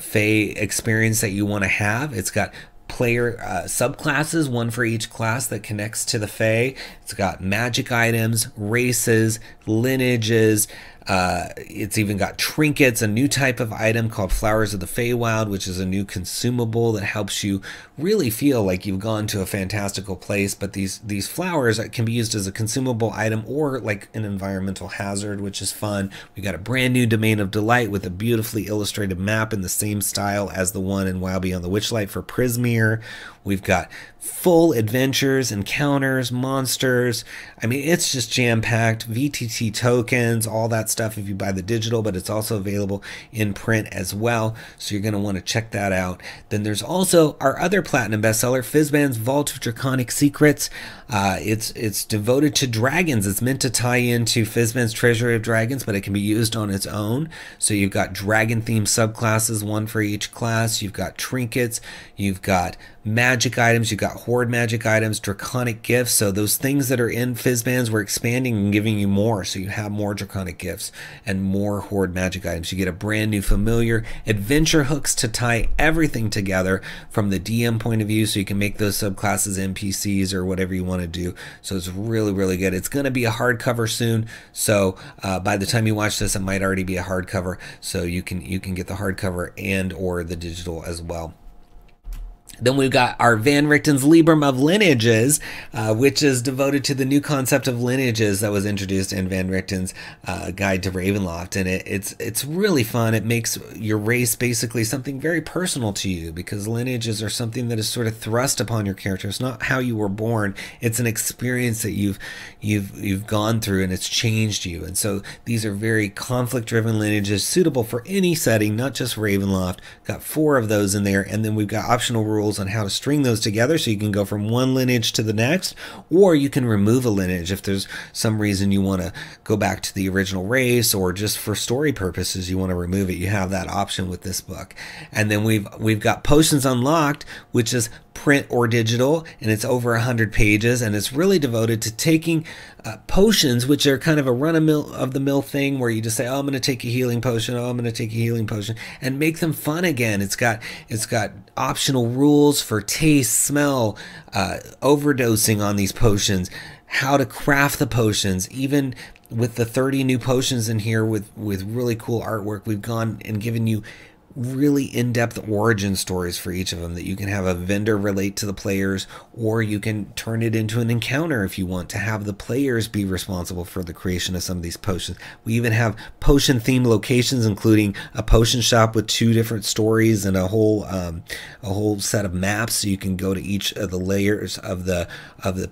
Fey experience that you want to have. It's got player subclasses, one for each class that connects to the Fae. It's got magic items, races, lineages. It's even got trinkets, a new type of item called Flowers of the Feywild, which is a new consumable that helps you really feel like you've gone to a fantastical place. But these flowers can be used as a consumable item or like an environmental hazard, which is fun. We got a brand new Domain of Delight with a beautifully illustrated map in the same style as the one in Wild Beyond the Witchlight for Prismeer. We've got full adventures, encounters, monsters. I mean, it's just jam-packed. VTT tokens, all that stuff if you buy the digital, but it's also available in print as well. So you're going to want to check that out. Then there's also our other platinum bestseller, Fizban's Vault of Draconic Secrets. It's devoted to dragons. It's meant to tie into Fizban's Treasury of Dragons, but it can be used on its own. So you've got dragon-themed subclasses, one for each class. You've got trinkets. You've got magic items, you've got horde magic items, draconic gifts. So those things that are in Fizban's, we're expanding and giving you more. So you have more draconic gifts and more horde magic items. You get a brand new familiar, adventure hooks to tie everything together from the DM point of view, so you can make those subclasses NPCs or whatever you want to do. So it's really, really good. It's going to be a hardcover soon. So by the time you watch this, it might already be a hardcover. So you can get the hardcover and or the digital as well. Then we've got our Van Richten's Librum of Lineages, which is devoted to the new concept of lineages that was introduced in Van Richten's Guide to Ravenloft. And it's really fun. It makes your race basically something very personal to you, because lineages are something that is sort of thrust upon your character. It's not how you were born. It's an experience that you've gone through, and it's changed you. And so these are very conflict-driven lineages suitable for any setting, not just Ravenloft. Got 4 of those in there, and then we've got optional rules on how to string those together, so you can go from one lineage to the next, or you can remove a lineage if there's some reason you want to go back to the original race, or just for story purposes you want to remove it. You have that option with this book. And then we've got Potions Unlocked, which is print or digital, and it's over 100 pages, and it's really devoted to taking potions, which are kind of a run-of-the-mill thing where you just say, oh, I'm going to take a healing potion, oh, I'm going to take a healing potion, and make them fun again. It's got optional rules for taste, smell, overdosing on these potions, how to craft the potions. Even with the 30 new potions in here with really cool artwork, we've gone and given you really in-depth origin stories for each of them that you can have a vendor relate to the players, or you can turn it into an encounter if you want to have the players be responsible for the creation of some of these potions. We even have potion-themed locations, including a potion shop with 2 different stories and a whole set of maps, so you can go to each of the layers of the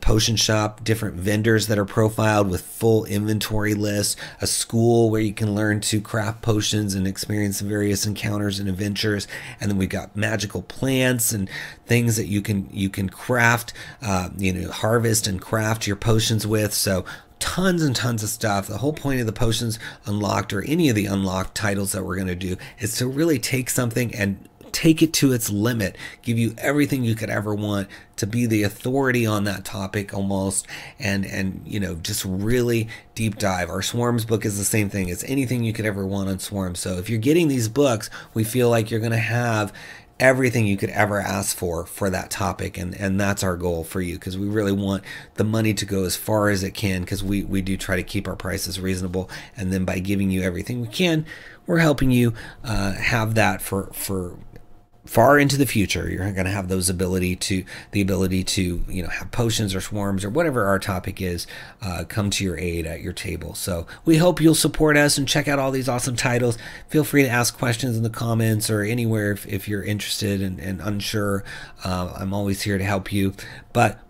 potion shop, different vendors that are profiled with full inventory lists, a school where you can learn to craft potions and experience various encounters and adventures, and then we've got magical plants and things that you can craft, harvest and craft your potions with. So tons and tons of stuff. The whole point of the Potions Unlocked, or any of the unlocked titles that we're going to do, is to really take something and take it to its limit, give you everything you could ever want, to be the authority on that topic almost, and just really deep dive. Our Swarms book is the same thing. It's anything you could ever want on Swarms. So if you're getting these books, we feel like you're going to have everything you could ever ask for that topic, and that's our goal for you, because we really want the money to go as far as it can, because we do try to keep our prices reasonable, and then by giving you everything we can, we're helping you have that for far into the future. You're going to have the ability to have potions or swarms or whatever our topic is come to your aid at your table. So we hope you'll support us and check out all these awesome titles. Feel free to ask questions in the comments or anywhere if you're interested and unsure. I'm always here to help you. But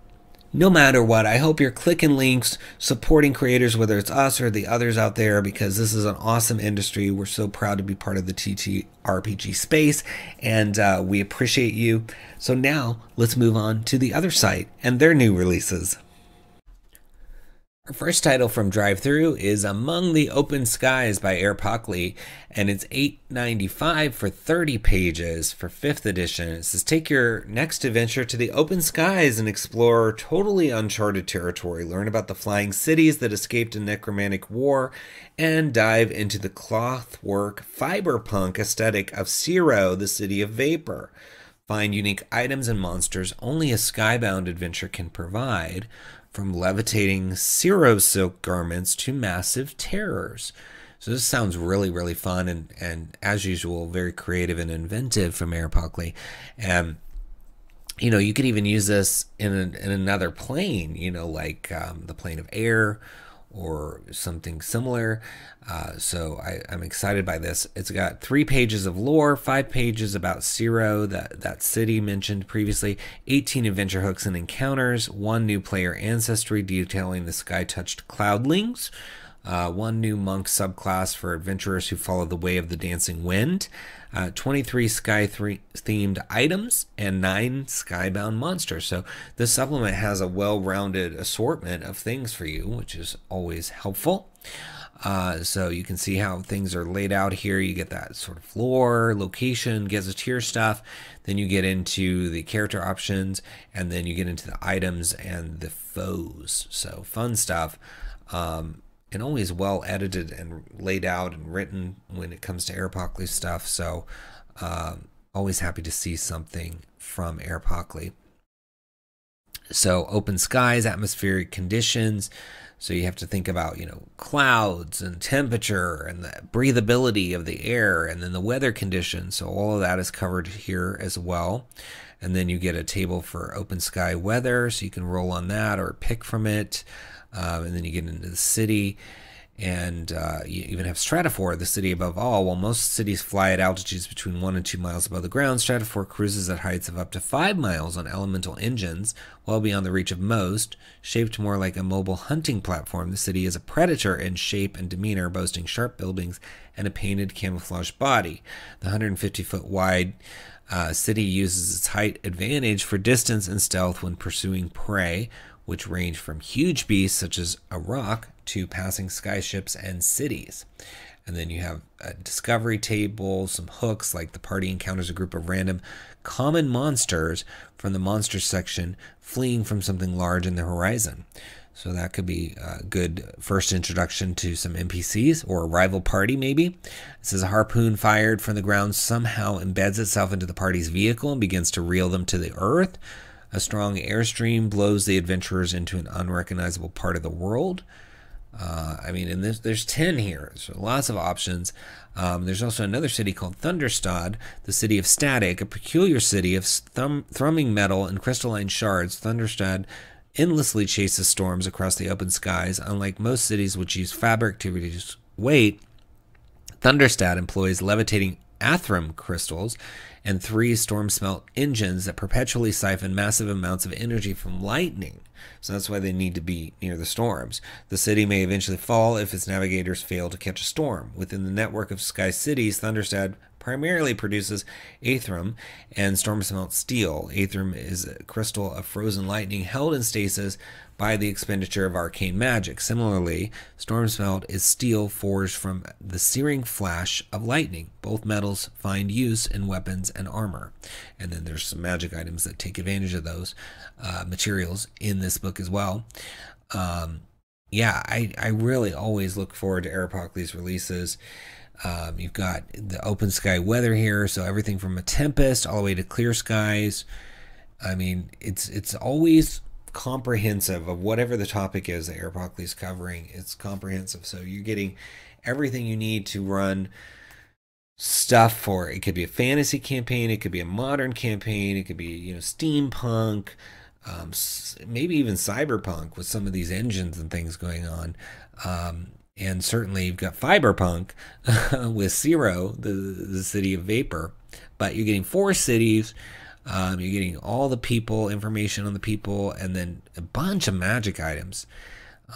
no matter what, I hope you're clicking links, supporting creators, whether it's us or the others out there, because this is an awesome industry. We're so proud to be part of the ttrpg space, and we appreciate you. So now let's move on to the other site and their new releases. Our first title from DriveThru is Among the Open Skies by 𝘽𝙁𝙗, and it's $8.95 for 30 pages for 5th edition. It says, take your next adventure to the open skies and explore totally uncharted territory. Learn about the flying cities that escaped a necromantic war, and dive into the clothwork cyberpunk aesthetic of 𝘬𝙁, the city of vapor. Find unique items and monsters only a skybound adventure can provide, from levitating 𝘬𝙁 silk garments to massive terrors. So this sounds really, really fun, and as usual, very creative and inventive from 𝘽𝙁𝙗. And you could even use this in another plane, like the plane of air or something similar. So I'm excited by this. It's got 3 pages of lore, 5 pages about 𝘬𝙁, that city mentioned previously, 18 adventure hooks and encounters, 1 new player ancestry detailing the sky-touched cloudlings, 1 new monk subclass for adventurers who follow the way of the dancing wind, 23 sky-themed items, and 9 skybound monsters. So this supplement has a well-rounded assortment of things for you, which is always helpful. So you can see how things are laid out here. You get that sort of lore, location, gazetteer stuff. Then you get into the character options, and then you get into the items and the foes. So fun stuff. And always well edited and laid out and written when it comes to 𝘽𝙁𝙗 stuff. So always happy to see something from 𝘽𝙁𝙗. So open skies, atmospheric conditions. So you have to think about, clouds and temperature and the breathability of the air, and then the weather conditions. So all of that is covered here as well. And then you get a table for open sky weather, so you can roll on that or pick from it. And then you get into the city, and you even have Stratophore, the city above all. While most cities fly at altitudes between 1 and 2 miles above the ground, Stratophore cruises at heights of up to 5 miles on elemental engines, well beyond the reach of most. Shaped more like a mobile hunting platform, the city is a predator in shape and demeanor, boasting sharp buildings and a painted camouflage body. The 150-foot wide city uses its height advantage for distance and stealth when pursuing prey, which range from huge beasts such as a rock to passing skyships and cities. And then you have a discovery table, some hooks, like the party encounters a group of random common monsters from the monsters section fleeing from something large in the horizon. So that could be a good first introduction to some NPCs or a rival party maybe. It says a harpoon fired from the ground somehow embeds itself into the party's vehicle and begins to reel them to the earth. A strong airstream blows the adventurers into an unrecognizable part of the world. I mean, and there's 10 here, so lots of options. There's also another city called Thunderstad, the city of static, a peculiar city of thrumming metal and crystalline shards. Thunderstad endlessly chases storms across the open skies. Unlike most cities which use fabric to reduce weight, Thunderstad employs levitating athrum crystals and 3 storm smelt engines that perpetually siphon massive amounts of energy from lightning. So that's why they need to be near the storms. The city may eventually fall if its navigators fail to catch a storm. Within the network of sky cities, Thunderstad primarily produces athrum and storm smelt steel. Athrum is a crystal of frozen lightning held in stasis by the expenditure of arcane magic. Similarly, storm smelt is steel forged from the searing flash of lightning. Both metals find use in weapons and armor. And then there's some magic items that take advantage of those materials in this book as well. Yeah, I really always look forward to Ardpocles releases. You've got the open sky weather here, so everything from a tempest all the way to clear skies. I mean, it's always comprehensive of whatever the topic is that Ardpocles is covering. It's comprehensive, so you're getting everything you need to run stuff for. It could be a fantasy campaign, it could be a modern campaign, it could be, you know, steampunk, maybe even cyberpunk with some of these engines and things going on. And certainly you've got Fiberpunk with Zero, the city of vapor. But you're getting 4 cities, you're getting all the people, information on the people, and then a bunch of magic items,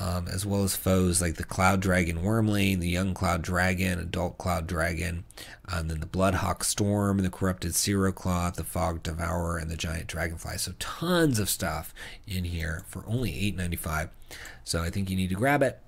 as well as foes like the Cloud Dragon Wormling, the Young Cloud Dragon, Adult Cloud Dragon, and then the Bloodhawk Storm, the Corrupted Cerocloth, the Fog Devourer, and the Giant Dragonfly. So tons of stuff in here for only $8.95. So I think you need to grab it.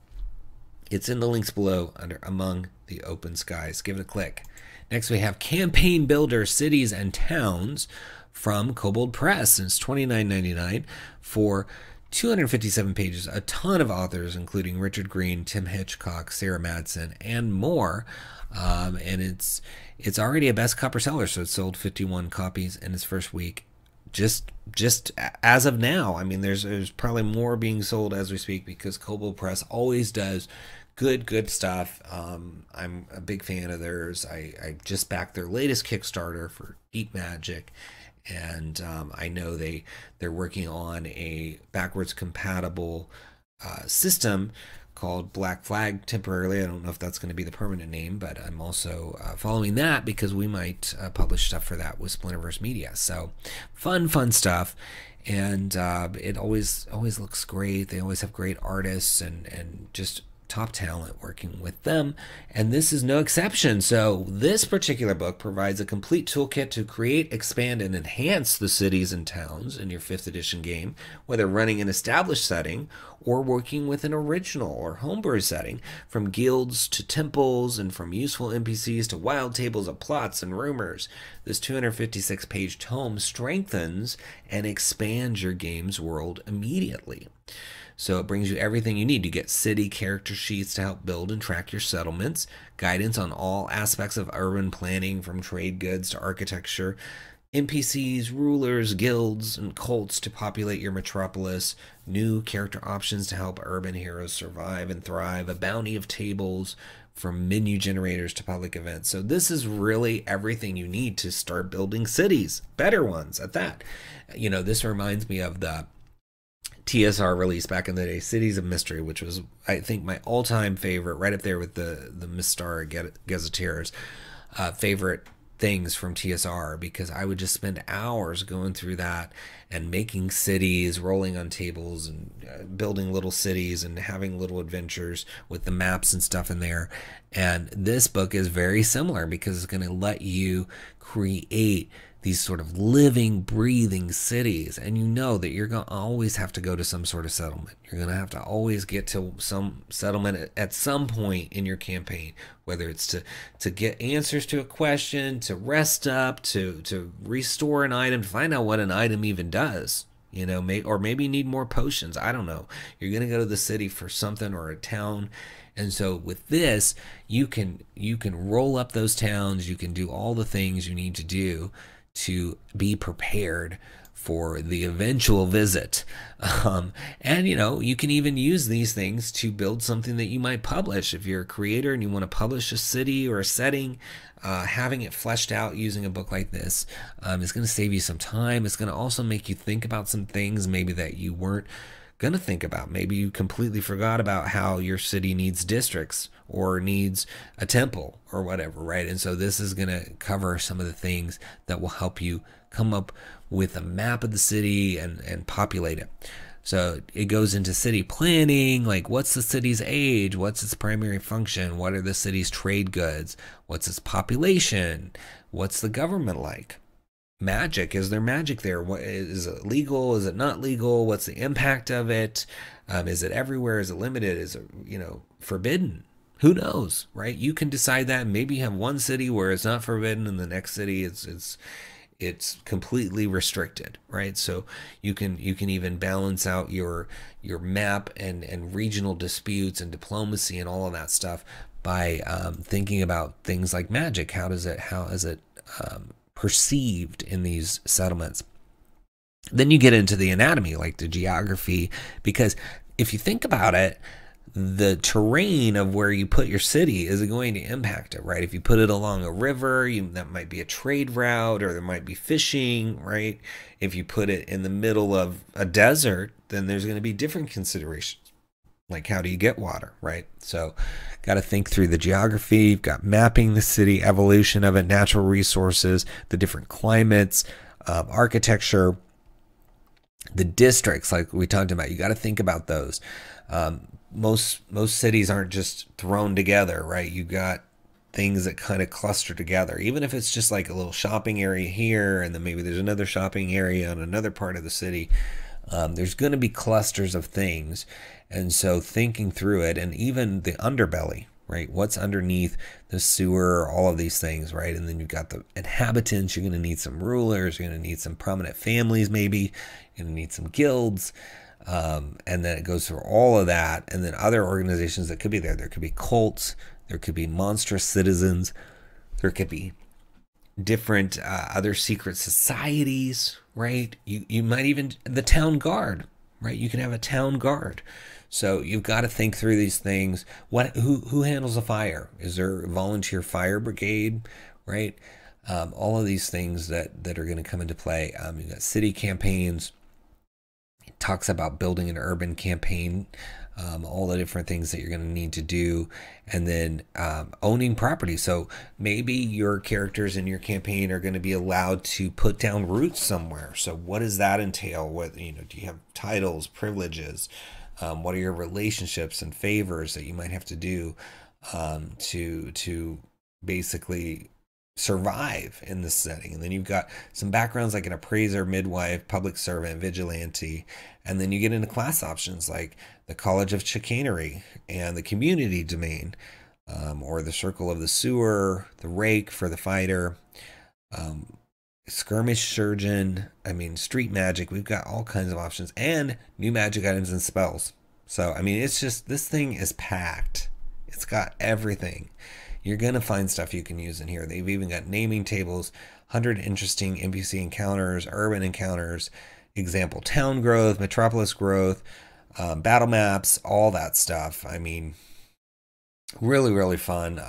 It's in the links below under Among the Open Skies. Give it a click. Next we have Campaign Builder Cities and Towns from Kobold Press since $29.99 for 257 pages. A ton of authors, including Richard Green, Tim Hitchcock, Sarah Madsen, and more. And it's already a best copper seller, so it sold 51 copies in its first week. Just as of now. I mean, there's probably more being sold as we speak because Kobold Press always does good stuff. I'm a big fan of theirs. I just backed their latest Kickstarter for Deep Magic, and I know they're working on a backwards compatible system called Black Flag temporarily. I don't know if that's going to be the permanent name, but I'm also following that because we might publish stuff for that with Splinterverse Media. So fun stuff, and it always looks great. They always have great artists and just top talent working with them, and this is no exception. So this particular book provides a complete toolkit to create, expand, and enhance the cities and towns in your 5th edition game, whether running an established setting or working with an original or homebrew setting, from guilds to temples and from useful NPCs to wild tables of plots and rumors. This 256-page tome strengthens and expands your game's world immediately. So it brings you everything you need. You get city character sheets to help build and track your settlements, guidance on all aspects of urban planning from trade goods to architecture, NPCs, rulers, guilds, and cults to populate your metropolis, new character options to help urban heroes survive and thrive, a bounty of tables from menu generators to public events. So this is really everything you need to start building cities, better ones at that. You know, this reminds me of the TSR release back in the day, Cities of Mystery, which was, I think, my all-time favorite, right up there with the Mistar Gazetteers favorite things from TSR, because I would just spend hours going through that and making cities, rolling on tables, and building little cities and having little adventures with the maps and stuff in there. And this book is very similar because it's going to let you create these sort of living, breathing cities, and you know that you're going to always have to go to some sort of settlement. You're going to have to always get to some settlement at some point in your campaign, whether it's to get answers to a question, to rest up, to restore an item, to find out what an item even does. You know, or maybe you need more potions. I don't know. You're going to go to the city for something, or a town. And so with this, you can roll up those towns. You can do all the things you need to do to be prepared for the eventual visit. And you can even use these things to build something that you might publish. If you're a creator and you want to publish a city or a setting, having it fleshed out using a book like this is going to save you some time. It's going to also make you think about some things maybe that you weren't going to think about. Maybe you completely forgot about how your city needs districts or needs a temple or whatever, right? And so this is going to cover some of the things that will help you come up with a map of the city and populate it. So it goes into city planning, like what's the city's age, what's its primary function, what are the city's trade goods, what's its population, what's the government like? Magic, is there magic there? What is it legal? Is it not legal? What's the impact of it? Is it everywhere? Is it limited? Is it forbidden? Who knows, right? You can decide that. Maybe you have one city where it's not forbidden, and the next city it's completely restricted, right? So you can even balance out your map and regional disputes and diplomacy and all of that stuff by thinking about things like magic. How is it perceived in these settlements? Then you get into the anatomy, like the geography, because if you think about it, the terrain of where you put your city is going to impact it, right? If you put it along a river, that might be a trade route, or there might be fishing, right? If you put it in the middle of a desert, then there's going to be different considerations, like how do you get water, right? So got to think through the geography. You've got mapping the city, evolution of it, natural resources, the different climates, architecture, the districts like we talked about. You got to think about those. Most cities aren't just thrown together, right? You got things that kind of cluster together, even if it's just like a little shopping area here, and then maybe there's another shopping area on another part of the city. There's going to be clusters of things. And so thinking through it, and even the underbelly, right? What's underneath the sewer, all of these things, right? And then you've got the inhabitants. You're going to need some rulers. You're going to need some prominent families, maybe. You're going to need some guilds. And then it goes through all of that. And then other organizations that could be there. There could be cults. There could be monstrous citizens. There could be different other secret societies, right? You might even, the town guard, right? You can have a town guard. So you've got to think through these things. Who handles a fire? Is there a volunteer fire brigade, right? All of these things that are going to come into play. You've got city campaigns. It talks about building an urban campaign, all the different things that you're going to need to do, and then owning property. So maybe your characters in your campaign are going to be allowed to put down roots somewhere. So what does that entail? What, do you have titles, privileges? What are your relationships and favors that you might have to do to basically survive in this setting? And then you've got some backgrounds like an appraiser, midwife, public servant, vigilante, and then you get into class options like the College of Chicanery and the Community Domain, or the Circle of the Sewer, the Rake for the fighter, skirmish surgeon, street magic. We've got all kinds of options and new magic items and spells. So it's just, this thing is packed. It's got everything. You're going to find stuff you can use in here. They've even got naming tables, 100 interesting NPC encounters, urban encounters, example town growth, metropolis growth, battle maps, all that stuff. Really, really fun.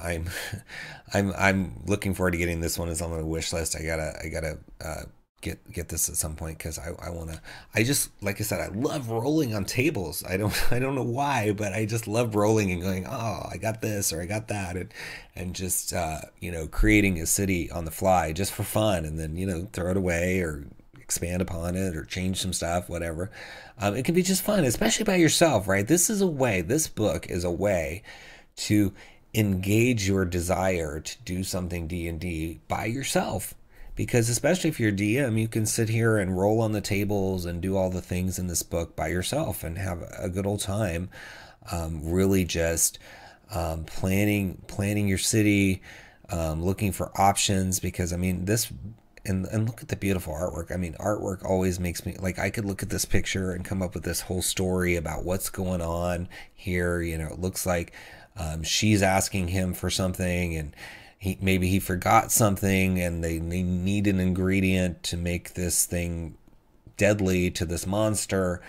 I'm looking forward to getting this one. It's on my wish list. I gotta get this at some point, because I wanna. Like I said, I love rolling on tables. I don't know why, but I just love rolling and going, oh, I got this or I got that, and just creating a city on the fly just for fun, and then throw it away or expand upon it or change some stuff, whatever. It can be just fun, especially by yourself, right? This book is a way to engage your desire to do something D&D by yourself. Because especially if you're DM, you can sit here and roll on the tables and do all the things in this book by yourself and have a good old time. Really just planning your city, looking for options, because this, and look at the beautiful artwork. Artwork always makes me, like, I could look at this picture and come up with this whole story about what's going on here. It looks like she's asking him for something, and maybe he forgot something, and they need an ingredient to make this thing deadly to this monster.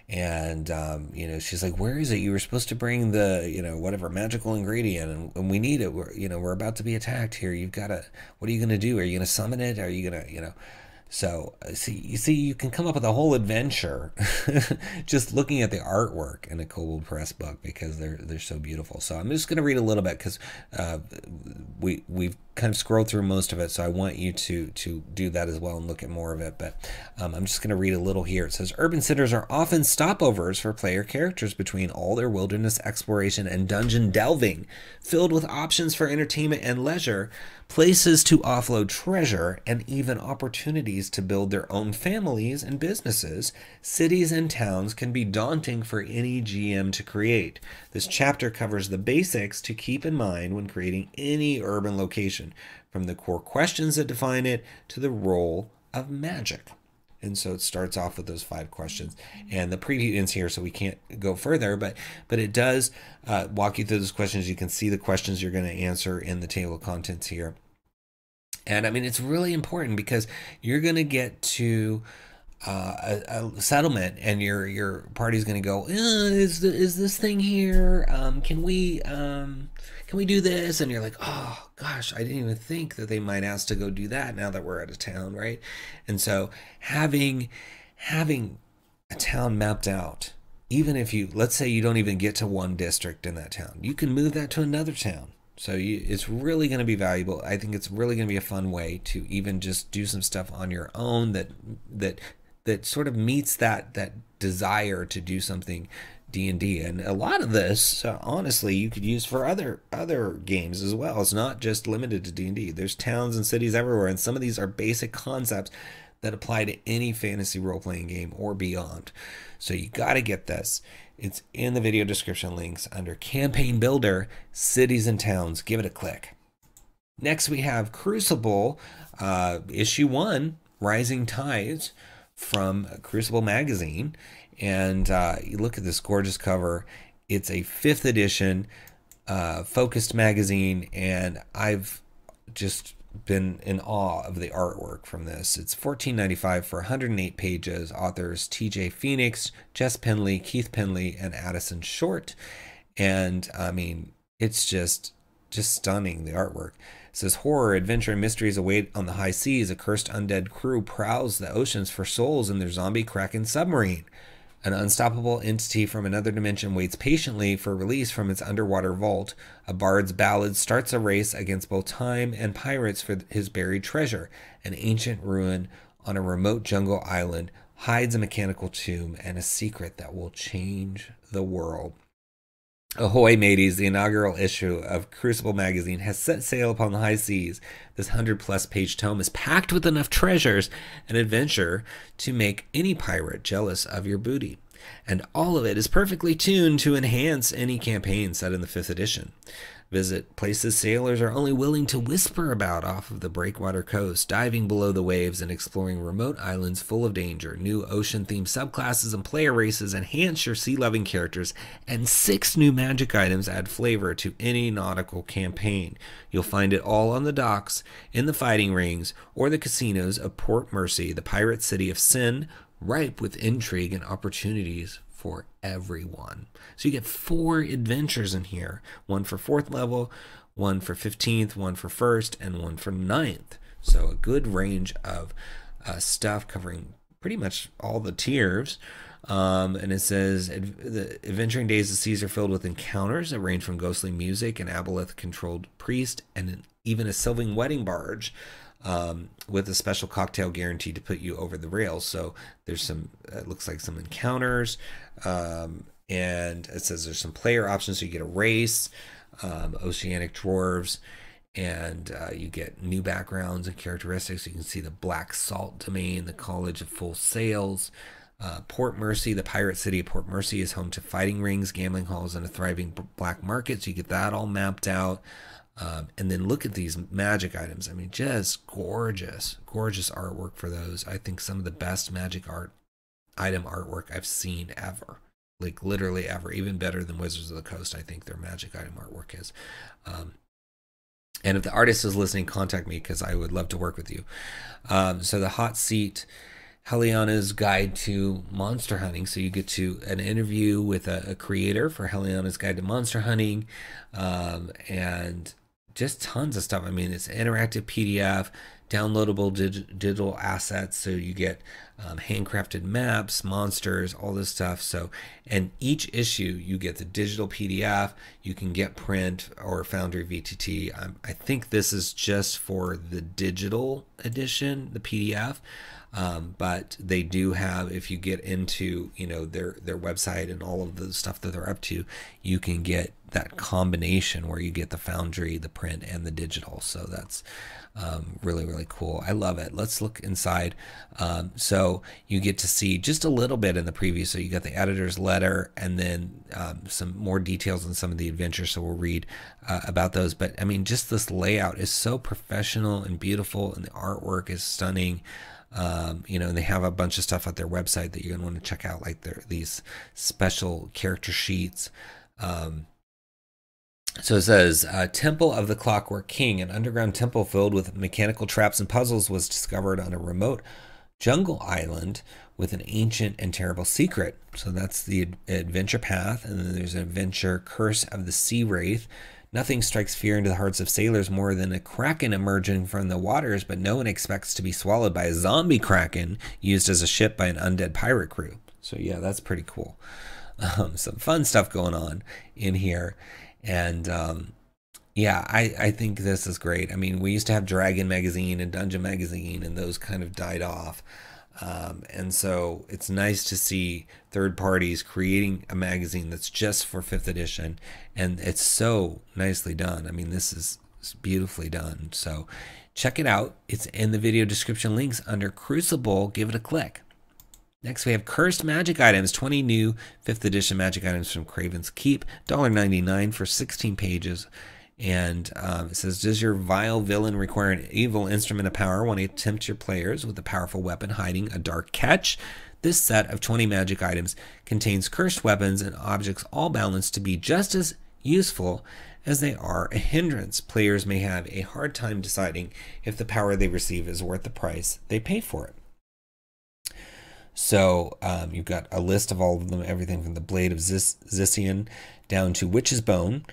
And you know, she's like, where is it? You were supposed to bring the, you know, whatever magical ingredient, and we need it. We're, you know, we're about to be attacked here. You've got to, what are you going to do? Are you going to summon it? Are you going to, you know? So see, you can come up with a whole adventure just looking at the artwork in a Kobold Press book, because they're so beautiful. So I'm just going to read a little bit, because we've kind of scrolled through most of it, so I want you to do that as well and look at more of it. But I'm just going to read a little here. It says, urban centers are often stopovers for player characters between all their wilderness exploration and dungeon delving, filled with options for entertainment and leisure, places to offload treasure, and even opportunities to build their own families and businesses. Cities and towns can be daunting for any GM to create. This chapter covers the basics to keep in mind when creating any urban location, from the core questions that define it to the role of magic. And so it starts off with those 5 questions, and the preview ends here, so we can't go further, but it does walk you through those questions. You can see the questions you're going to answer in the table of contents here. And I mean, it's really important, because you're going to get to a settlement, and your party's going to go, is this thing here? Can we do this? And you're like, oh gosh, I didn't even think that they might ask to go do that now that we're out of town, right? And so having a town mapped out, even if you, let's say you don't even get to one district in that town, you can move that to another town. So it's really going to be valuable. I think it's really going to be a fun way to even just do some stuff on your own that sort of meets that desire to do something D&D. And a lot of this, honestly, you could use for other games as well. It's not just limited to D&D. There's towns and cities everywhere, and some of these are basic concepts that apply to any fantasy role-playing game or beyond. So you got to get this. It's in the video description links under Campaign Builder, Cities and Towns. Give it a click. Next, we have Crucible, Issue 1, Rising Tides, from Crucible Magazine. And you look at this gorgeous cover. It's a 5th edition focused magazine, and I've just been in awe of the artwork from this. It's $14.95 for 108 pages. Authors TJ Phoenix, Jess Penley, Keith Penley, and Addison Short. And I mean, it's just stunning, the artwork. It says, horror, adventure, and mysteries await on the high seas. A cursed undead crew prowls the oceans for souls in their zombie Kraken submarine. An unstoppable entity from another dimension waits patiently for release from its underwater vault. A bard's ballad starts a race against both time and pirates for his buried treasure. An ancient ruin on a remote jungle island hides a mechanical tomb and a secret that will change the world. Ahoy, mateys! The inaugural issue of Crucible Magazine has set sail upon the high seas. This 100-plus page tome is packed with enough treasures and adventure to make any pirate jealous of your booty. And all of it is perfectly tuned to enhance any campaign set in the 5th edition. Visit places sailors are only willing to whisper about off of the breakwater coast, diving below the waves and exploring remote islands full of danger. New ocean-themed subclasses and player races enhance your sea-loving characters, and 6 new magic items add flavor to any nautical campaign. You'll find it all on the docks, in the fighting rings, or the casinos of Port Mercy, the pirate city of sin, ripe with intrigue and opportunities for everyone. So you get 4 adventures in here, one for 4th level, one for 15th, one for 1st, and one for 9th. So a good range of stuff covering pretty much all the tiers. And it says, the adventuring days of seas are filled with encounters that range from ghostly music, an aboleth-controlled priest, and even a sylvan wedding barge, with a special cocktail guaranteed to put you over the rails. So there's some, it looks like some encounters, and it says there's some player options. So you get a race, oceanic dwarves, and you get new backgrounds and characteristics. You can see the Black Salt Domain, the College of Full Sails, Port Mercy, the pirate city of Port Mercy is home to fighting rings, gambling halls, and a thriving black market. So you get that all mapped out. And then look at these magic items. I mean, just gorgeous, gorgeous artwork for those. I think some of the best magic item artwork I've seen ever. Like literally ever. Even better than Wizards of the Coast, I think their magic item artwork is. And if the artist is listening, contact me because I would love to work with you. So the hot seat Heliana's Guide to Monster Hunting. So you get to an interview with a creator for Heliana's Guide to Monster Hunting, and just tons of stuff. I mean, it's an interactive PDF, downloadable digital assets. So you get handcrafted maps, monsters, all this stuff. So, and each issue you get the digital PDF. You can get print or Foundry VTT. I think this is just for the digital edition, the PDF. But they do have, if you get into, you know, their website and all of the stuff that they're up to, you can get that combination where you get the Foundry, the print, and the digital. So that's really, really cool. I love it. Let's look inside. So you get to see just a little bit in the preview. So you got the editor's letter, and then some more details on some of the adventures. So we'll read about those. But I mean, just this layout is so professional and beautiful, and the artwork is stunning. You know, and they have a bunch of stuff at their website that you're going to want to check out, like these special character sheets. So it says, Temple of the Clockwork King, an underground temple filled with mechanical traps and puzzles, was discovered on a remote jungle island with an ancient and terrible secret. So that's the adventure path, and then there's an adventure, Curse of the Sea Wraith. Nothing strikes fear into the hearts of sailors more than a kraken emerging from the waters, but no one expects to be swallowed by a zombie kraken used as a ship by an undead pirate crew. So yeah, that's pretty cool. Some fun stuff going on in here. And yeah, I think this is great. I mean, we used to have Dragon Magazine and Dungeon Magazine, and those kind of died off. And so it's nice to see third parties creating a magazine that's just for 5th edition, and it's so nicely done. I mean, this is beautifully done. So check it out. It's in the video description links under Crucible. Give it a click. Next, we have Cursed Magic Items, 20 new 5th edition magic items from Craven's Keep, $1.99 for 16 pages. And it says, does your vile villain require an evil instrument of power when he tempts your players with a powerful weapon hiding a dark catch? This set of 20 magic items contains cursed weapons and objects all balanced to be just as useful as they are a hindrance. Players may have a hard time deciding if the power they receive is worth the price they pay for it. So you've got a list of all of them, everything from the Blade of Zycian down to Witch's Bone.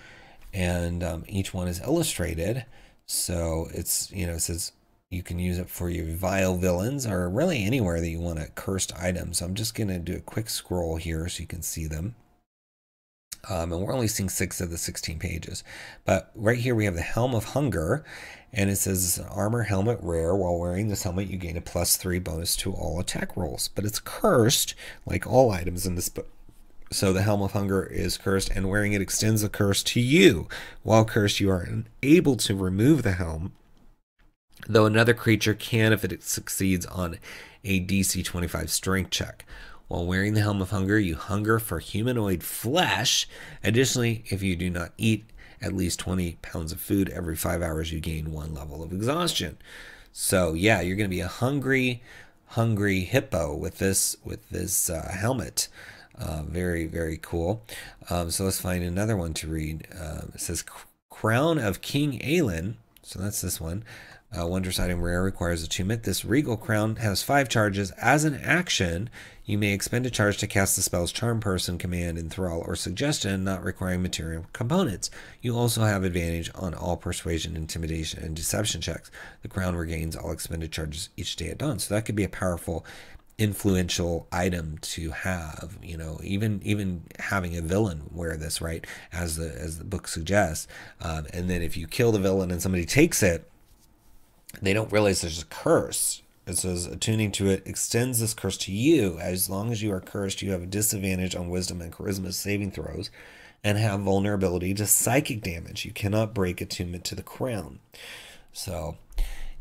And each one is illustrated, so it's, you know, it says you can use it for your vile villains or really anywhere that you want a cursed item. So I'm just going to do a quick scroll here so you can see them. And we're only seeing 6 of the 16 pages. But right here we have the Helm of Hunger, and it says it's an armor helmet rare. While wearing this helmet, you gain a +3 bonus to all attack rolls. But it's cursed, like all items in this book. So the Helm of Hunger is cursed, and wearing it extends the curse to you. While cursed, you are unable to remove the helm, though another creature can if it succeeds on a DC 25 strength check. While wearing the Helm of Hunger, you hunger for humanoid flesh. Additionally, if you do not eat at least 20 pounds of food every 5 hours, you gain 1 level of exhaustion. So yeah, you're going to be a hungry hippo with this helmet. Very, very cool. So let's find another one to read. It says Crown of King Aelin. So that's this one. Wondrous item rare, requires attunement. This regal crown has 5 charges. As an action, you may expend a charge to cast the spells Charm Person, Command, Enthrall, or Suggestion, not requiring material components. You also have advantage on all Persuasion, Intimidation, and Deception checks. The crown regains all expended charges each day at dawn. So that could be a powerful, influential item to have. You know, even having a villain wear this, right, as the book suggests. And then if you kill the villain and somebody takes it, they don't realize there's a curse. It says attuning to it extends this curse to you. As long as you are cursed, you have a disadvantage on wisdom and charisma saving throws and have vulnerability to psychic damage. You cannot break attunement to the crown. So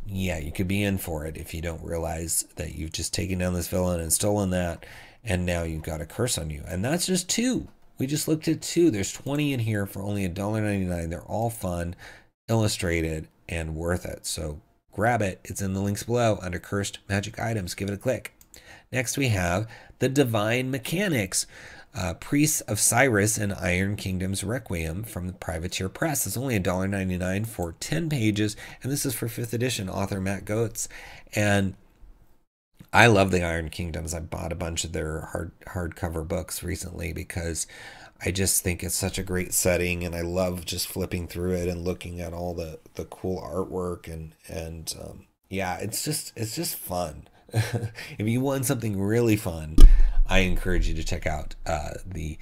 yeah, you could be in for it if you don't realize that you've just taken down this villain and stolen that, and now you've got a curse on you. And that's just 2. We just looked at 2. There's 20 in here for only $1.99. They're all fun, illustrated, and worth it. So grab it. It's in the links below under Cursed Magic Items. Give it a click. Next we have the Divine Mechanics, Priests of Cyrus and Iron Kingdom's Requiem from the Privateer Press. It's only $1.99 for 10 pages, and this is for 5th edition, author Matt Goetz. And I love the Iron Kingdoms. I bought a bunch of their hardcover books recently because I just think it's such a great setting, and I love just flipping through it and looking at all the cool artwork and yeah, it's just fun. If you want something really fun, I encourage you to check out the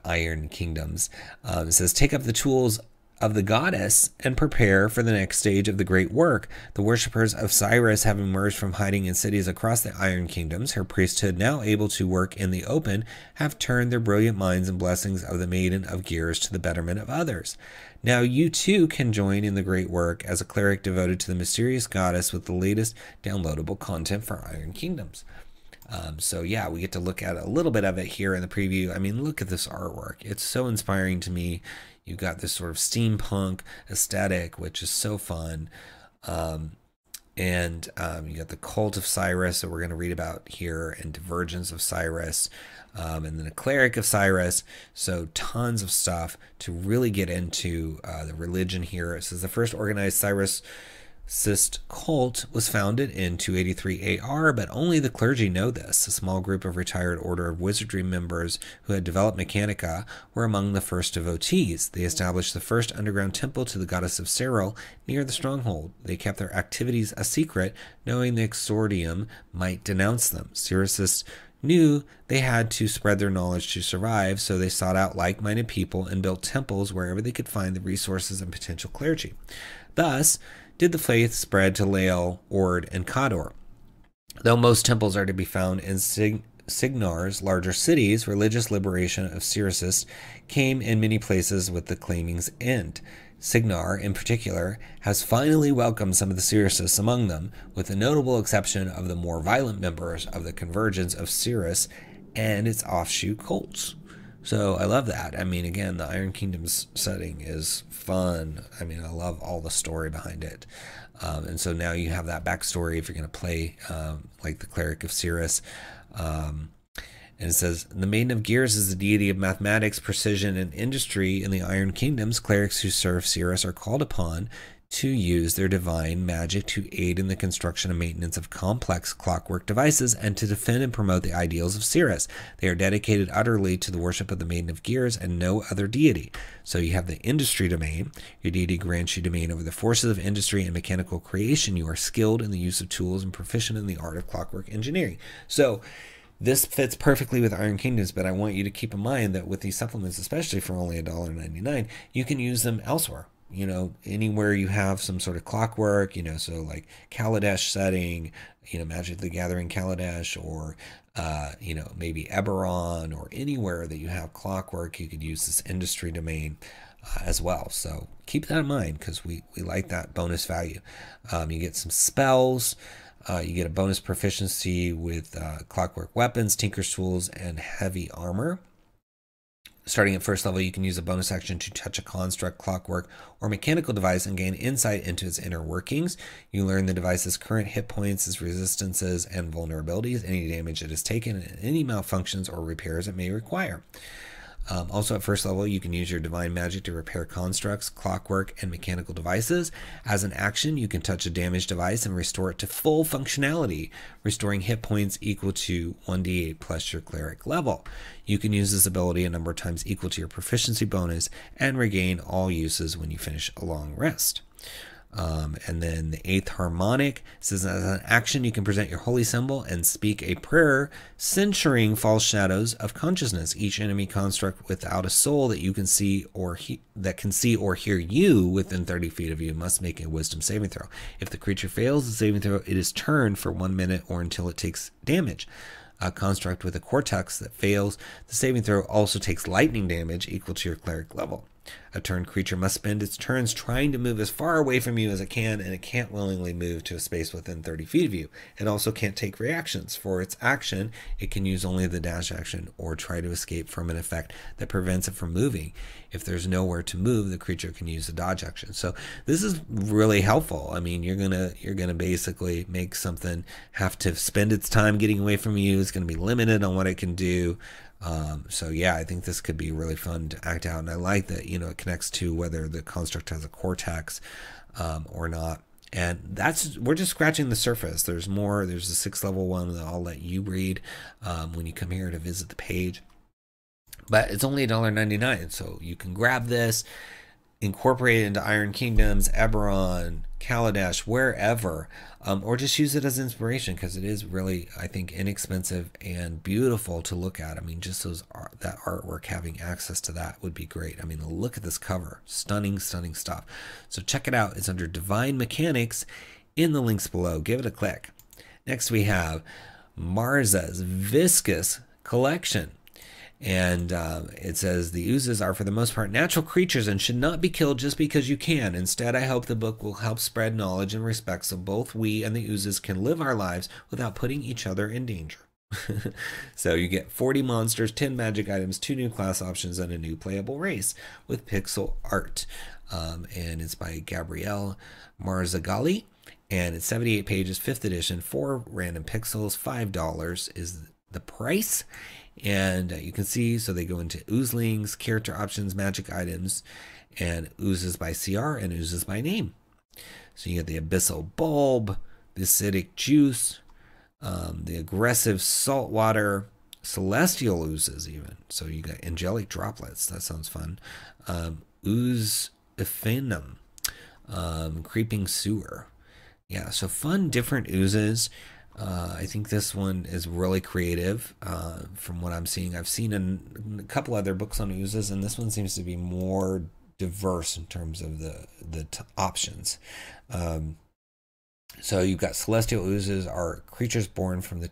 Iron Kingdoms. It says, take up the tools of the goddess and prepare for the next stage of the great work. The worshippers of Cyrus have emerged from hiding in cities across the Iron Kingdoms. Her priesthood, now able to work in the open, have turned their brilliant minds and blessings of the Maiden of Gears to the betterment of others. Now you too can join in the great work as a cleric devoted to the mysterious goddess with the latest downloadable content for Iron Kingdoms. So yeah, we get to look at a little bit of it here in the preview. I mean, look at this artwork. It's so inspiring to me. You've got this sort of steampunk aesthetic, which is so fun. And you got the cult of Cyrus that we're going to read about here, and divergence of Cyrus, and then a cleric of Cyrus. So tons of stuff to really get into the religion here. It says the first organized Cyrus cult was founded in 283 AR, but only the clergy know this. A small group of retired Order of Wizardry members who had developed Mechanica were among the first devotees. They established the first underground temple to the goddess of Cyril near the stronghold. They kept their activities a secret, knowing the exordium might denounce them. Cyricists knew they had to spread their knowledge to survive, so they sought out like-minded people and built temples wherever they could find the resources and potential clergy. Thus did the faith spread to Lael, Ord, and Kador. Though most temples are to be found in Signar's larger cities, religious liberation of Cyricists came in many places with the claiming's end. Signar, in particular, has finally welcomed some of the Cyricists among them, with the notable exception of the more violent members of the Convergence of Cyrus and its offshoot cults. So I love that. I mean, again, the Iron Kingdoms setting is fun. I mean, I love all the story behind it. And so now you have that backstory if you're going to play like the Cleric of Cyrus. And it says, the Maiden of Gears is the deity of mathematics, precision, and industry in the Iron Kingdoms. Clerics who serve Cyrus are called upon to use their divine magic to aid in the construction and maintenance of complex clockwork devices and to defend and promote the ideals of Cyrus. They are dedicated utterly to the worship of the Maiden of Gears and no other deity. So you have the industry domain. Your deity grants you domain over the forces of industry and mechanical creation. You are skilled in the use of tools and proficient in the art of clockwork engineering. So this fits perfectly with Iron Kingdoms, but I want you to keep in mind that with these supplements, especially for only $1.99, you can use them elsewhere. You know, anywhere you have some sort of clockwork, you know, so like Kaladesh setting, you know, Magic the Gathering Kaladesh, or, you know, maybe Eberron, or anywhere that you have clockwork, you could use this industry domain as well. So keep that in mind, because we like that bonus value. You get some spells. You get a bonus proficiency with clockwork weapons, tinker's tools, and heavy armor. Starting at first level, you can use a bonus action to touch a construct, clockwork, or mechanical device and gain insight into its inner workings. You learn the device's current hit points, its resistances, and vulnerabilities, any damage it has taken, and any malfunctions or repairs it may require. Also at first level, you can use your divine magic to repair constructs, clockwork, and mechanical devices. As an action, you can touch a damaged device and restore it to full functionality, restoring hit points equal to 1d8 plus your cleric level. You can use this ability a number of times equal to your proficiency bonus and regain all uses when you finish a long rest. And then the 8th harmonic says, as an action, you can present your holy symbol and speak a prayer censuring false shadows of consciousness. Each enemy construct without a soul that you can see or that can see or hear you within 30 feet of you must make a wisdom saving throw. If the creature fails the saving throw, it is turned for 1 minute or until it takes damage. A construct with a cortex that fails the saving throw also takes lightning damage equal to your cleric level. A turned creature must spend its turns trying to move as far away from you as it can, and it can't willingly move to a space within 30 feet of you. It also can't take reactions. For its action, it can use only the dash action or try to escape from an effect that prevents it from moving. If there's nowhere to move, the creature can use the dodge action. So this is really helpful. I mean, you're gonna basically make something have to spend its time getting away from you. It's gonna be limited on what it can do. So yeah, I think this could be really fun to act out, and I like that, you know, it connects to whether the construct has a cortex or not. And we're just scratching the surface. There's more. There's a 6th level one that I'll let you read when you come here to visit the page. But it's only $1.99, so you can grab this, incorporate it into Iron Kingdoms, Eberron, Kaladesh, wherever, or just use it as inspiration, because it is really, I think, inexpensive and beautiful to look at. I mean, just that artwork, having access to that would be great. I mean, look at this cover. Stunning, stunning stuff. So check it out. It's under Divine Mechanics in the links below. Give it a click. Next, we have Marza's Viscous collection. And it says, the oozes are for the most part natural creatures and should not be killed just because you can. Instead, I hope the book will help spread knowledge and respect so both we and the oozes can live our lives without putting each other in danger. So you get 40 monsters, 10 magic items, 2 new class options, and a new playable race with pixel art. And it's by Gabrielle Marzagali. And it's 78 pages, 5th edition, 4 random pixels, $5 is the price. And you can see, so they go into oozlings, character options, magic items, and oozes by CR and oozes by name. So you get the abyssal bulb, the acidic juice, the aggressive saltwater, celestial oozes even. So you got angelic droplets. That sounds fun. Ooze ephenum, creeping sewer. Yeah, so fun, different oozes. I think this one is really creative from what I'm seeing. I've seen a couple other books on oozes, and this one seems to be more diverse in terms of the options. So you've got celestial oozes are creatures born from the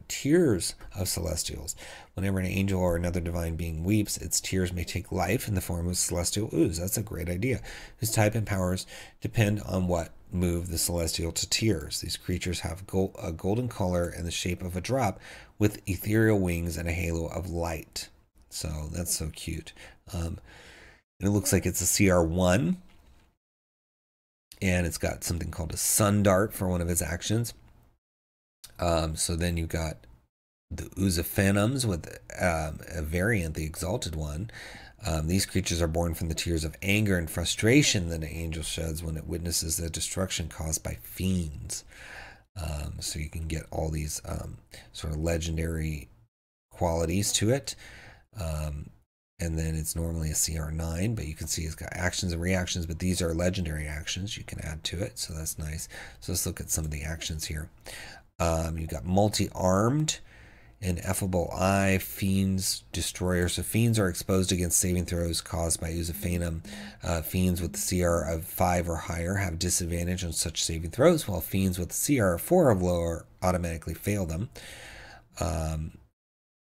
tears of celestials. Whenever an angel or another divine being weeps, its tears may take life in the form of celestial ooze. That's a great idea. Whose type and powers depend on what move the celestial to tears. These creatures have a golden color and the shape of a drop with ethereal wings and a halo of light. So that's so cute. And it looks like it's a CR1. And it's got something called a sun dart for one of its actions. So then you got the Oozophanums with a variant, the exalted one. These creatures are born from the tears of anger and frustration that an angel sheds when it witnesses the destruction caused by fiends. So you can get all these sort of legendary qualities to it. And then it's normally a CR9, but you can see it's got actions and reactions, but these are legendary actions you can add to it, so that's nice. So let's look at some of the actions here. You've got multi-armed, ineffable eye, fiends, destroyer. So fiends are exposed against saving throws caused by Oozophanum. Fiends with the CR of 5 or higher have disadvantage on such saving throws, while fiends with the CR of 4 or lower automatically fail them.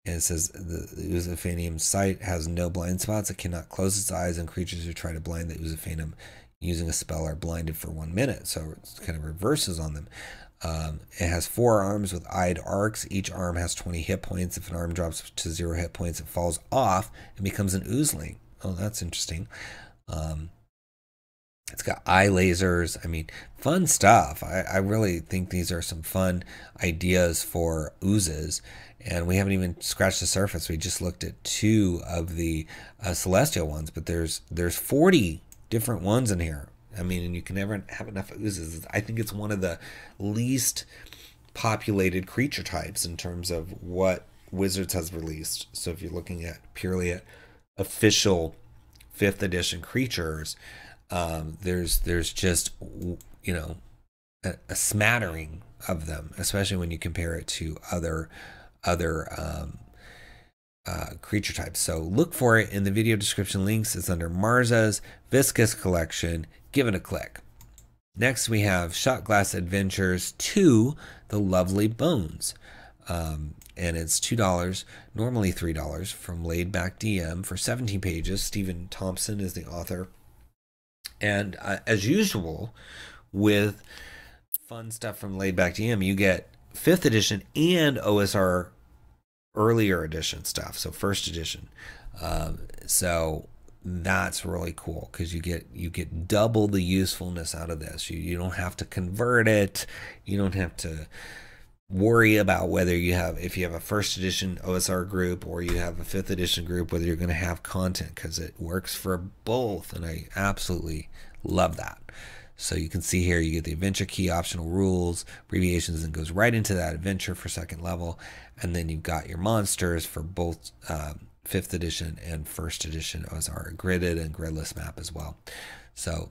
And it says the Oozophanum sight has no blind spots. It cannot close its eyes, and creatures who try to blind the Oozophanum using a spell are blinded for 1 minute. So it kind of reverses on them. It has 4 arms with eyed arcs. Each arm has 20 hit points. If an arm drops to 0 hit points, it falls off and becomes an oozling. Oh, that's interesting. It's got eye lasers. I mean, fun stuff. I really think these are some fun ideas for oozes. And we haven't even scratched the surface. We just looked at 2 of the celestial ones, but there's 40 different ones in here. I mean, and you can never have enough oozes. I think it's one of the least populated creature types in terms of what Wizards has released. So if you're looking at purely at official 5th edition creatures, there's just, you know, a smattering of them, especially when you compare it to other creature types. So look for it in the video description links. It's under Marza's Viscous collection. Give it a click. Next we have Shotglass Adventures 2, The Lovely Bones. And it's $2, normally $3, from Laid Back DM for 17 pages. Stephen Thompson is the author. And as usual with fun stuff from Laid Back DM, you get 5th edition and OSR earlier edition stuff, so 1st edition. So that's really cool because you get double the usefulness out of this. You don't have to convert it. You don't have to worry about whether if you have a 1st edition OSR group or you have a 5th edition group, whether you're going to have content, because it works for both, and I absolutely love that. So you can see here you get the adventure key, optional rules, abbreviations, and goes right into that adventure for second level. And then you've got your monsters for both 5th edition and 1st edition as our gridded and gridless map as well. So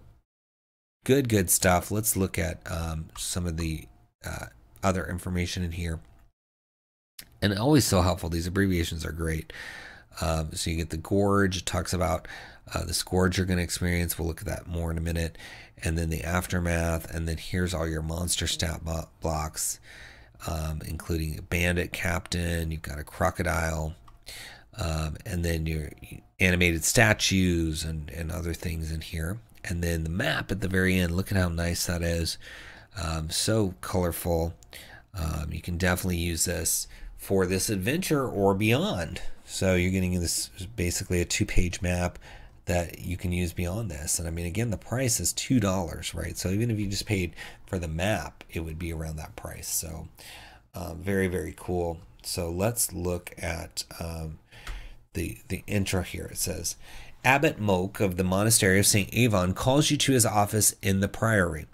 good stuff. Let's look at some of the other information in here. And always so helpful. These abbreviations are great. So you get the gorge. It talks about the scourge you're going to experience. We'll look at that more in a minute. And then the aftermath. And then here's all your monster stat blocks, including a bandit captain. You've got a crocodile. And then your animated statues and other things in here. And then the map at the very end. Look at how nice that is. So colorful. You can definitely use this for this adventure or beyond. So you're getting this basically a 2-page map that you can use beyond this. And I mean, again, the price is $2, right? So even if you just paid for the map, it would be around that price. So very cool. So let's look at the intro here. It says, Abbot Moke of the Monastery of St. Avon calls you to his office in the Priory.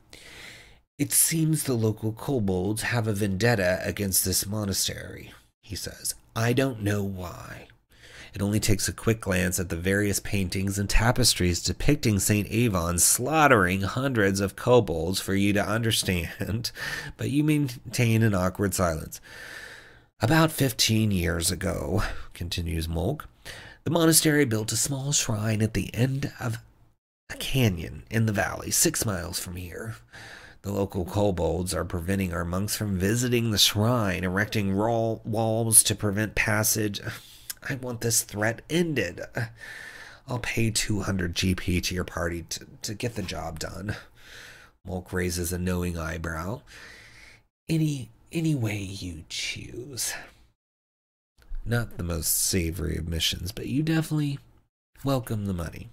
It seems the local kobolds have a vendetta against this monastery, he says. I don't know why. It only takes a quick glance at the various paintings and tapestries depicting St. Avon slaughtering hundreds of kobolds for you to understand, but you maintain an awkward silence. About 15 years ago, continues Molk, the monastery built a small shrine at the end of a canyon in the valley, 6 miles from here. The local kobolds are preventing our monks from visiting the shrine, erecting walls to prevent passage. I want this threat ended. I'll pay 200 GP to your party to get the job done. Molk raises a knowing eyebrow. Any way you choose. Not the most savory of missions, but you definitely welcome the money.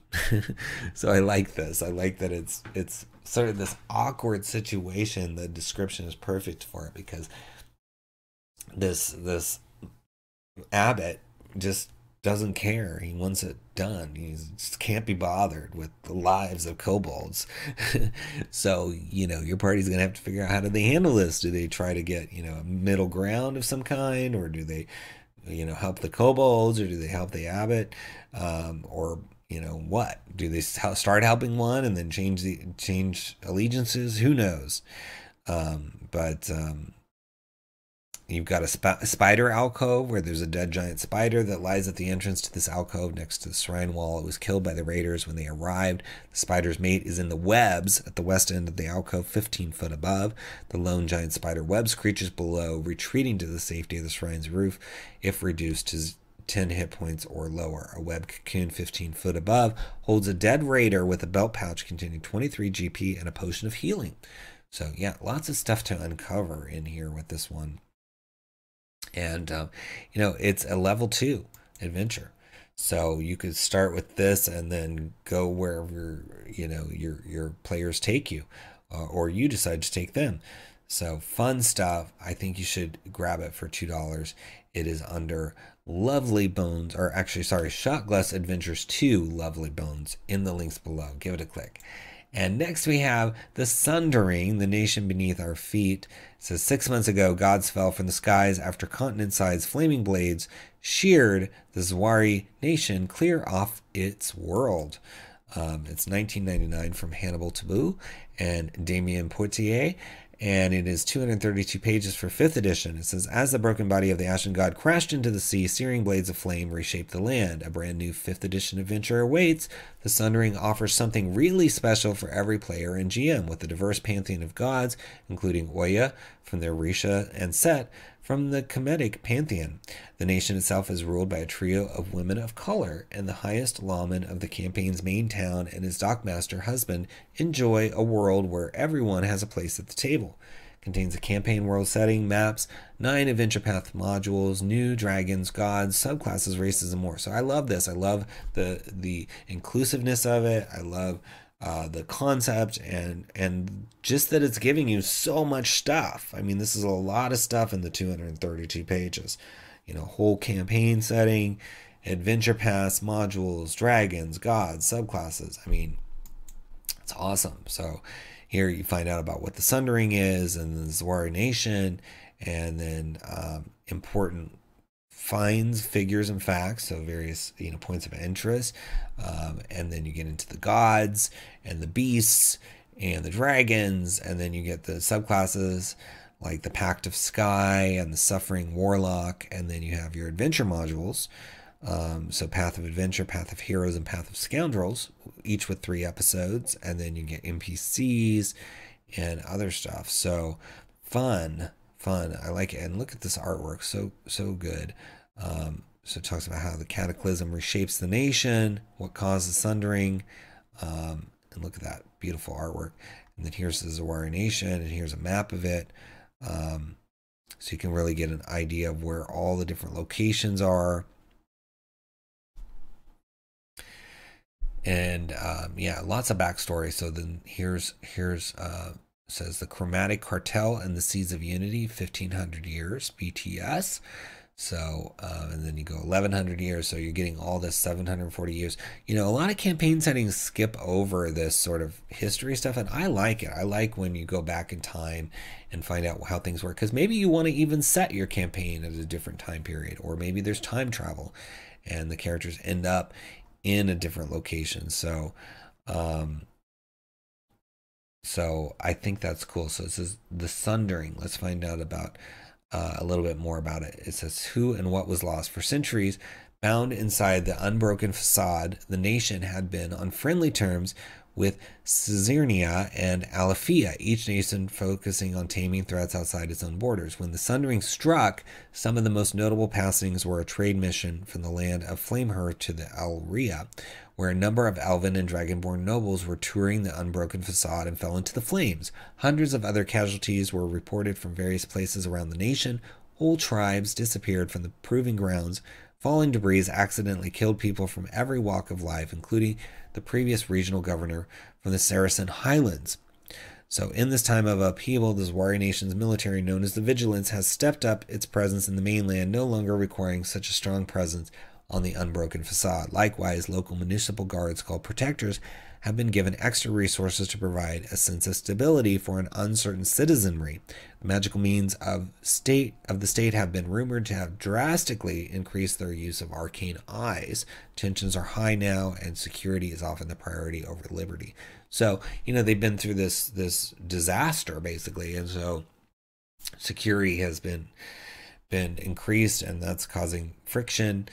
So I like this. I like that it's sort of this awkward situation. The description is perfect for it because this abbot just doesn't care. He wants it done. He just can't be bothered with the lives of kobolds. So, your party's going to have to figure out how do they handle this. Do they try to get, a middle ground of some kind, or do they, help the kobolds, or do they help the abbot? Or what? Do they start helping one and then change allegiances? Who knows? But you've got a spider alcove where there's a dead giant spider that lies at the entrance to this alcove next to the shrine wall. It was killed by the raiders when they arrived. The spider's mate is in the webs at the west end of the alcove, 15 foot above. The lone giant spider webs creatures below, retreating to the safety of the shrine's roof if reduced to 10 hit points or lower. A web cocoon 15 foot above holds a dead raider with a belt pouch containing 23 GP and a potion of healing. So yeah, lots of stuff to uncover in here with this one. And it's a level 2 adventure, so you could start with this and then go wherever your players take you, or you decide to take them. So fun stuff. I think you should grab it for $2. It is under Lovely Bones, or actually, sorry, Shotglass Adventures 2 Lovely Bones in the links below. Give it a click. And next we have the Sundering, the nation beneath our feet. It says 6 months ago, gods fell from the skies after continent-sized flaming blades sheared the Zwari nation clear off its world. It's 1999 from Hannibal Taboo and Damien Poitier. And it is 232 pages for 5th edition. It says, as the broken body of the Ashen God crashed into the sea, searing blades of flame reshaped the land. A brand new 5th edition adventure awaits. The Sundering offers something really special for every player and GM, with a diverse pantheon of gods, including Oya from the Orisha and Set from the Kemetic pantheon. The nation itself is ruled by a trio of women of color, and the highest lawman of the campaign's main town and his dockmaster husband enjoy a world where everyone has a place at the table. Contains a campaign world setting, maps, 9 adventure path modules, new dragons, gods, subclasses, races, and more. So I love this. I love the inclusiveness of it. I love the concept and just that it's giving you so much stuff. I mean, this is a lot of stuff in the 232 pages. Whole campaign setting, adventure paths, modules, dragons, gods, subclasses. I mean, it's awesome. So, here you find out about what the Sundering is and the 𝘬𝙬 nation, and then important finds, figures, and facts, so various points of interest, and then you get into the gods and the beasts and the dragons, and then you get the subclasses like the Pact of Sky and the Suffering Warlock, and then you have your adventure modules, so Path of Adventure, Path of Heroes, and Path of Scoundrels, each with 3 episodes, and then you get NPCs and other stuff. So fun. I like it, and look at this artwork, so good. So it talks about how the cataclysm reshapes the nation, what causes Sundering, and look at that beautiful artwork. And then here's the 𝘬𝙬 nation, and here's a map of it, so you can really get an idea of where all the different locations are. And yeah, lots of backstory. So then here's says the Chromatic Cartel and the Seeds of Unity, 1500 years BTS. So and then you go 1100 years, so you're getting all this 740 years. A lot of campaign settings skip over this sort of history stuff, and I like it. I like when you go back in time and find out how things work, because maybe you want to even set your campaign at a different time period, or maybe there's time travel and the characters end up in a different location. So so I think that's cool. So it says the Sundering. Let's find out about a little bit more about it. It says, who and what was lost? For centuries, bound inside the unbroken facade, the nation had been on friendly terms with Caesarea and Alephia, each nation focusing on taming threats outside its own borders. When the Sundering struck, some of the most notable passings were a trade mission from the land of Flamehearth to the Alria, where a number of elven and dragonborn nobles were touring the unbroken facade and fell into the flames. Hundreds of other casualties were reported from various places around the nation. Whole tribes disappeared from the proving grounds. Falling debris accidentally killed people from every walk of life, including the previous regional governor from the Saracen Highlands. So in this time of upheaval, the 𝘬𝙬 nation's military, known as the Vigilance, has stepped up its presence in the mainland, no longer requiring such a strong presence on the unbroken facade. Likewise, local municipal guards called protectors have been given extra resources to provide a sense of stability for an uncertain citizenry. The magical means of the state have been rumored to have drastically increased their use of arcane eyes. Tensions are high now, and security is often the priority over liberty. So, they've been through this disaster, basically, and so security has been increased, and that's causing friction.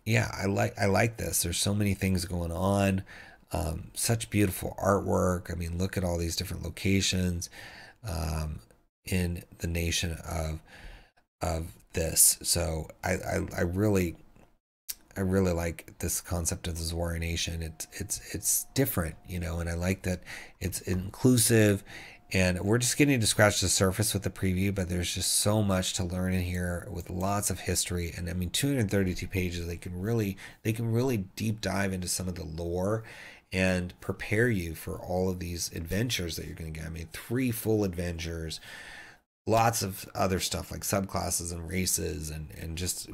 Yeah, I like this. There's so many things going on. Such beautiful artwork. I mean, look at all these different locations in the nation of this. So I really like this concept of the 𝘬𝙬 nation. It's different, and I like that it's inclusive. And we're just getting to scratch the surface with the preview, but there's just so much to learn in here with lots of history. And I mean, 232 pages, they can really deep dive into some of the lore and prepare you for all of these adventures that you're going to get. I mean, 3 full adventures, lots of other stuff like subclasses and races and just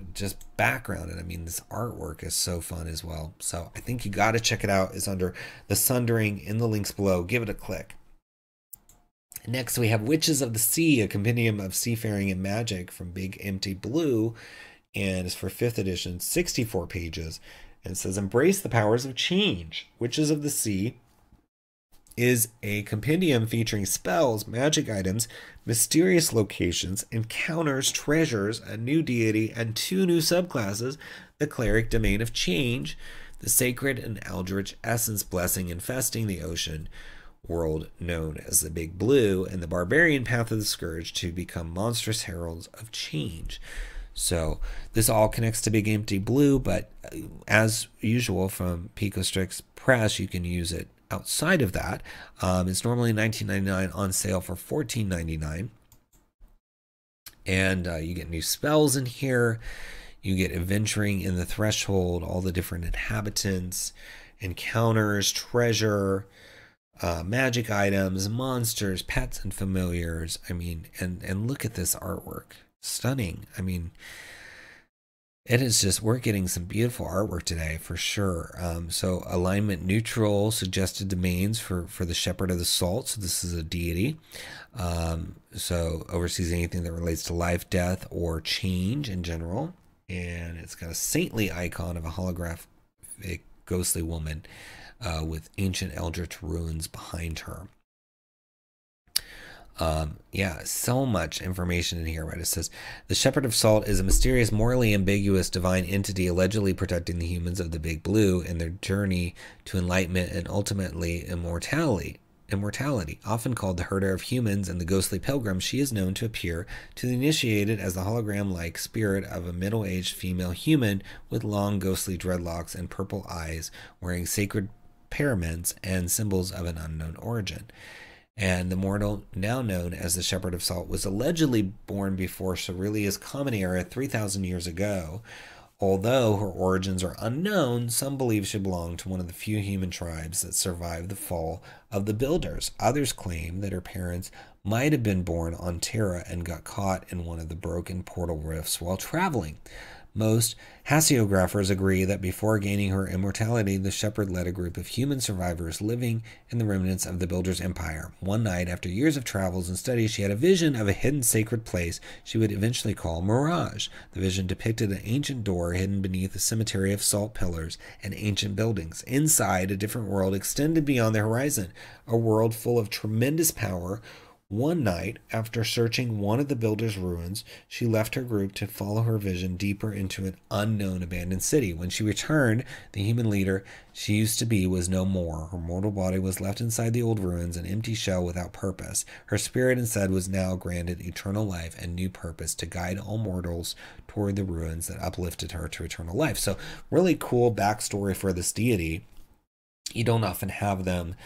background. And I mean, this artwork is so fun as well. So I think you got to check it out. It's under the Sundering in the links below. Give it a click. Next, we have Witches of the Sea, a compendium of seafaring and magic from Big Empty Blue, and it's for 5th edition, 64 pages, and it says, embrace the powers of change. Witches of the Sea is a compendium featuring spells, magic items, mysterious locations, encounters, treasures, a new deity, and 2 new subclasses, the Cleric Domain of Change, the Sacred and Eldritch Essence Blessing infesting the ocean world known as the Big Blue, and the Barbarian Path of the Scourge to become monstrous heralds of change. So this all connects to Big Empty Blue, but as usual from Picostrix Press, you can use it outside of that. It's normally $19.99, on sale for $14.99. And you get new spells in here. You get adventuring in the Threshold, all the different inhabitants, encounters, treasure, magic items, monsters, pets, and familiars. I mean, and look at this artwork. Stunning. I mean, It is just, we're getting some beautiful artwork today for sure. So alignment neutral suggested domains for the Shepherd of the Salt. So this is a deity. So oversees anything that relates to life, death, or change in general. And it's got a saintly icon of a holographic ghostly woman with ancient eldritch ruins behind her. Yeah, so much information in here, right? It says, the Shepherd of Salt is a mysterious, morally ambiguous divine entity allegedly protecting the humans of the Big Blue in their journey to enlightenment and ultimately immortality. Often called the herder of humans and the ghostly pilgrim, she is known to appear to the initiated as the hologram-like spirit of a middle-aged female human with long ghostly dreadlocks and purple eyes, wearing sacred paraments and symbols of an unknown origin. And the mortal, now known as the Shepherd of Salt, was allegedly born before Cerilia's Common Era 3,000 years ago. Although her origins are unknown, some believe she belonged to one of the few human tribes that survived the fall of the Builders. Others claim that her parents might have been born on Terra and got caught in one of the broken portal rifts while traveling. Most haseographers agree that before gaining her immortality, the shepherd led a group of human survivors living in the remnants of the Builders' empire. One night, after years of travels and studies, she had a vision of a hidden sacred place she would eventually call Mirage. The vision depicted an ancient door hidden beneath a cemetery of salt pillars and ancient buildings. Inside, a different world extended beyond the horizon, a world full of tremendous power. One night, after searching one of the Builders' ruins, she left her group to follow her vision deeper into an unknown abandoned city. When she returned, the human leader she used to be was no more. Her mortal body was left inside the old ruins, an empty shell without purpose. Her spirit instead was now granted eternal life and new purpose to guide all mortals toward the ruins that uplifted her to eternal life. So, really cool backstory for this deity. You don't often have them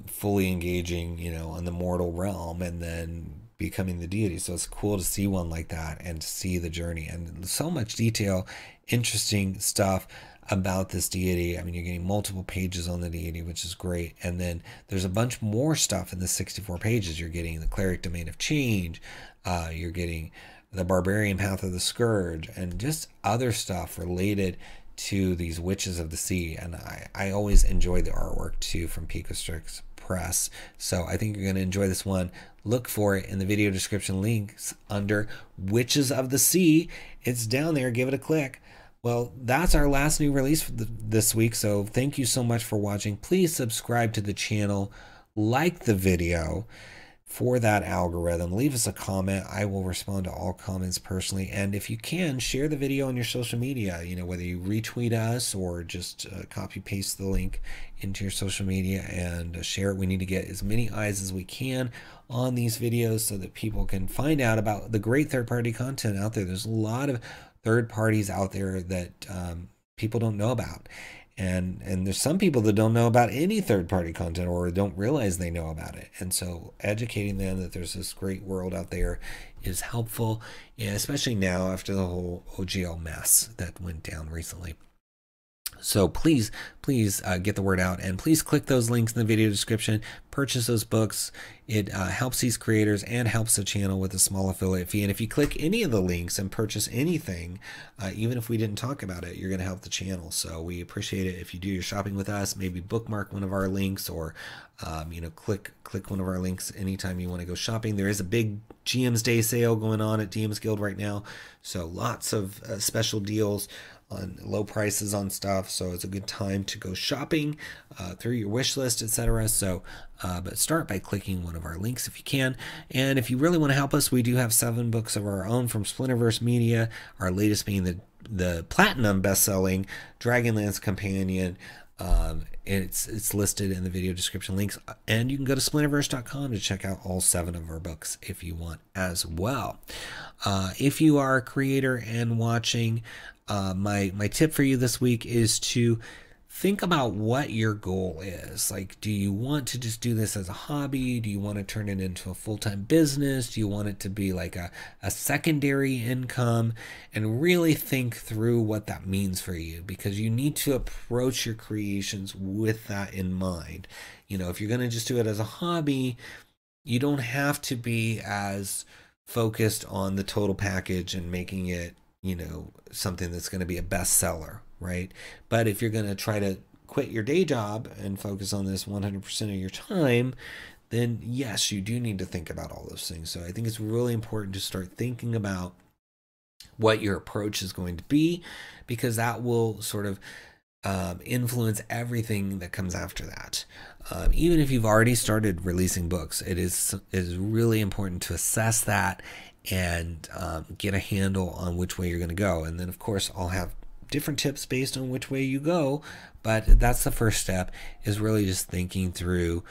fully engaging, in the mortal realm and then becoming the deity. So it's cool to see one like that and to see the journey and so much detail, interesting stuff about this deity. I mean, you're getting multiple pages on the deity, which is great. And then there's a bunch more stuff in the 64 pages. You're getting the cleric domain of change. You're getting the barbarian path of the scourge and just other stuff related to these witches of the sea. And I always enjoy the artwork too from Viscous Press. So I think you're going to enjoy this one. Look for it in the video description links under Witches of the Sea. It's down there. Give it a click. Well, that's our last new release for this week. So thank you so much for watching. Please subscribe to the channel, like the video for that algorithm. Leave us a comment. I will respond to all comments personally. And if you can, share the video on your social media, whether you retweet us or just copy paste the link into your social media and share it. We need to get as many eyes as we can on these videos so that people can find out about the great third-party content out there. There's a lot of third parties out there that people don't know about. And there's some people that don't know about any third-party content or don't realize they know about it. And so educating them that there's this great world out there is helpful, and especially now after the whole OGL mess that went down recently. So please get the word out, and please click those links in the video description. Purchase those books. It helps these creators and helps the channel with a small affiliate fee. And if you click any of the links and purchase anything, even if we didn't talk about it, you're going to help the channel. So we appreciate it if you do your shopping with us. Maybe bookmark one of our links, or click one of our links anytime you want to go shopping. There is a big GM's Day sale going on at DM's Guild right now, so lots of special deals on low prices on stuff. So it's a good time to go shopping through your wish list, etc. So but start by clicking one of our links if you can. And if you really want to help us, we do have 7 books of our own from Splinterverse Media, our latest being the platinum best-selling Dragonlance Companion. It's listed in the video description links, and you can go to splinterverse.com to check out all 7 of our books if you want as well. If you are a creator and watching, my tip for you this week is to think about what your goal is. Like, do you want to just do this as a hobby? Do you want to turn it into a full-time business? Do you want it to be like a secondary income? And really think through what that means for you, because you need to approach your creations with that in mind. If you're going to just do it as a hobby, you don't have to be as focused on the total package and making it you know, something that's going to be a bestseller, right? But if you're going to try to quit your day job and focus on this 100% of your time, then yes, you do need to think about all those things. So I think it's really important to start thinking about what your approach is going to be, because that will sort of influence everything that comes after that. Even if you've already started releasing books, it is really important to assess that and get a handle on which way you're going to go. And then, of course, I'll have different tips based on which way you go, but that's the first step, is really just thinking through,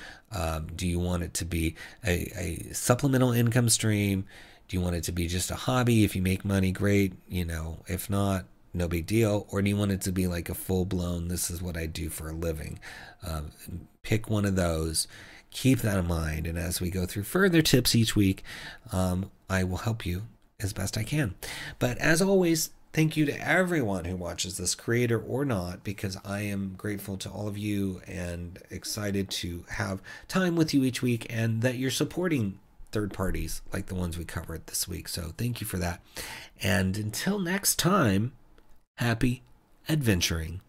do you want it to be a supplemental income stream? Do you want it to be just a hobby? If you make money, great. You know, if not, no big deal. Or do you want it to be like a full-blown, this is what I do for a living? Pick one of those. Keep that in mind. And as we go through further tips each week, I will help you as best I can. But as always, thank you to everyone who watches this, creator or not, because I am grateful to all of you and excited to have time with you each week, and that you're supporting third parties like the ones we covered this week. So thank you for that. And until next time, happy adventuring.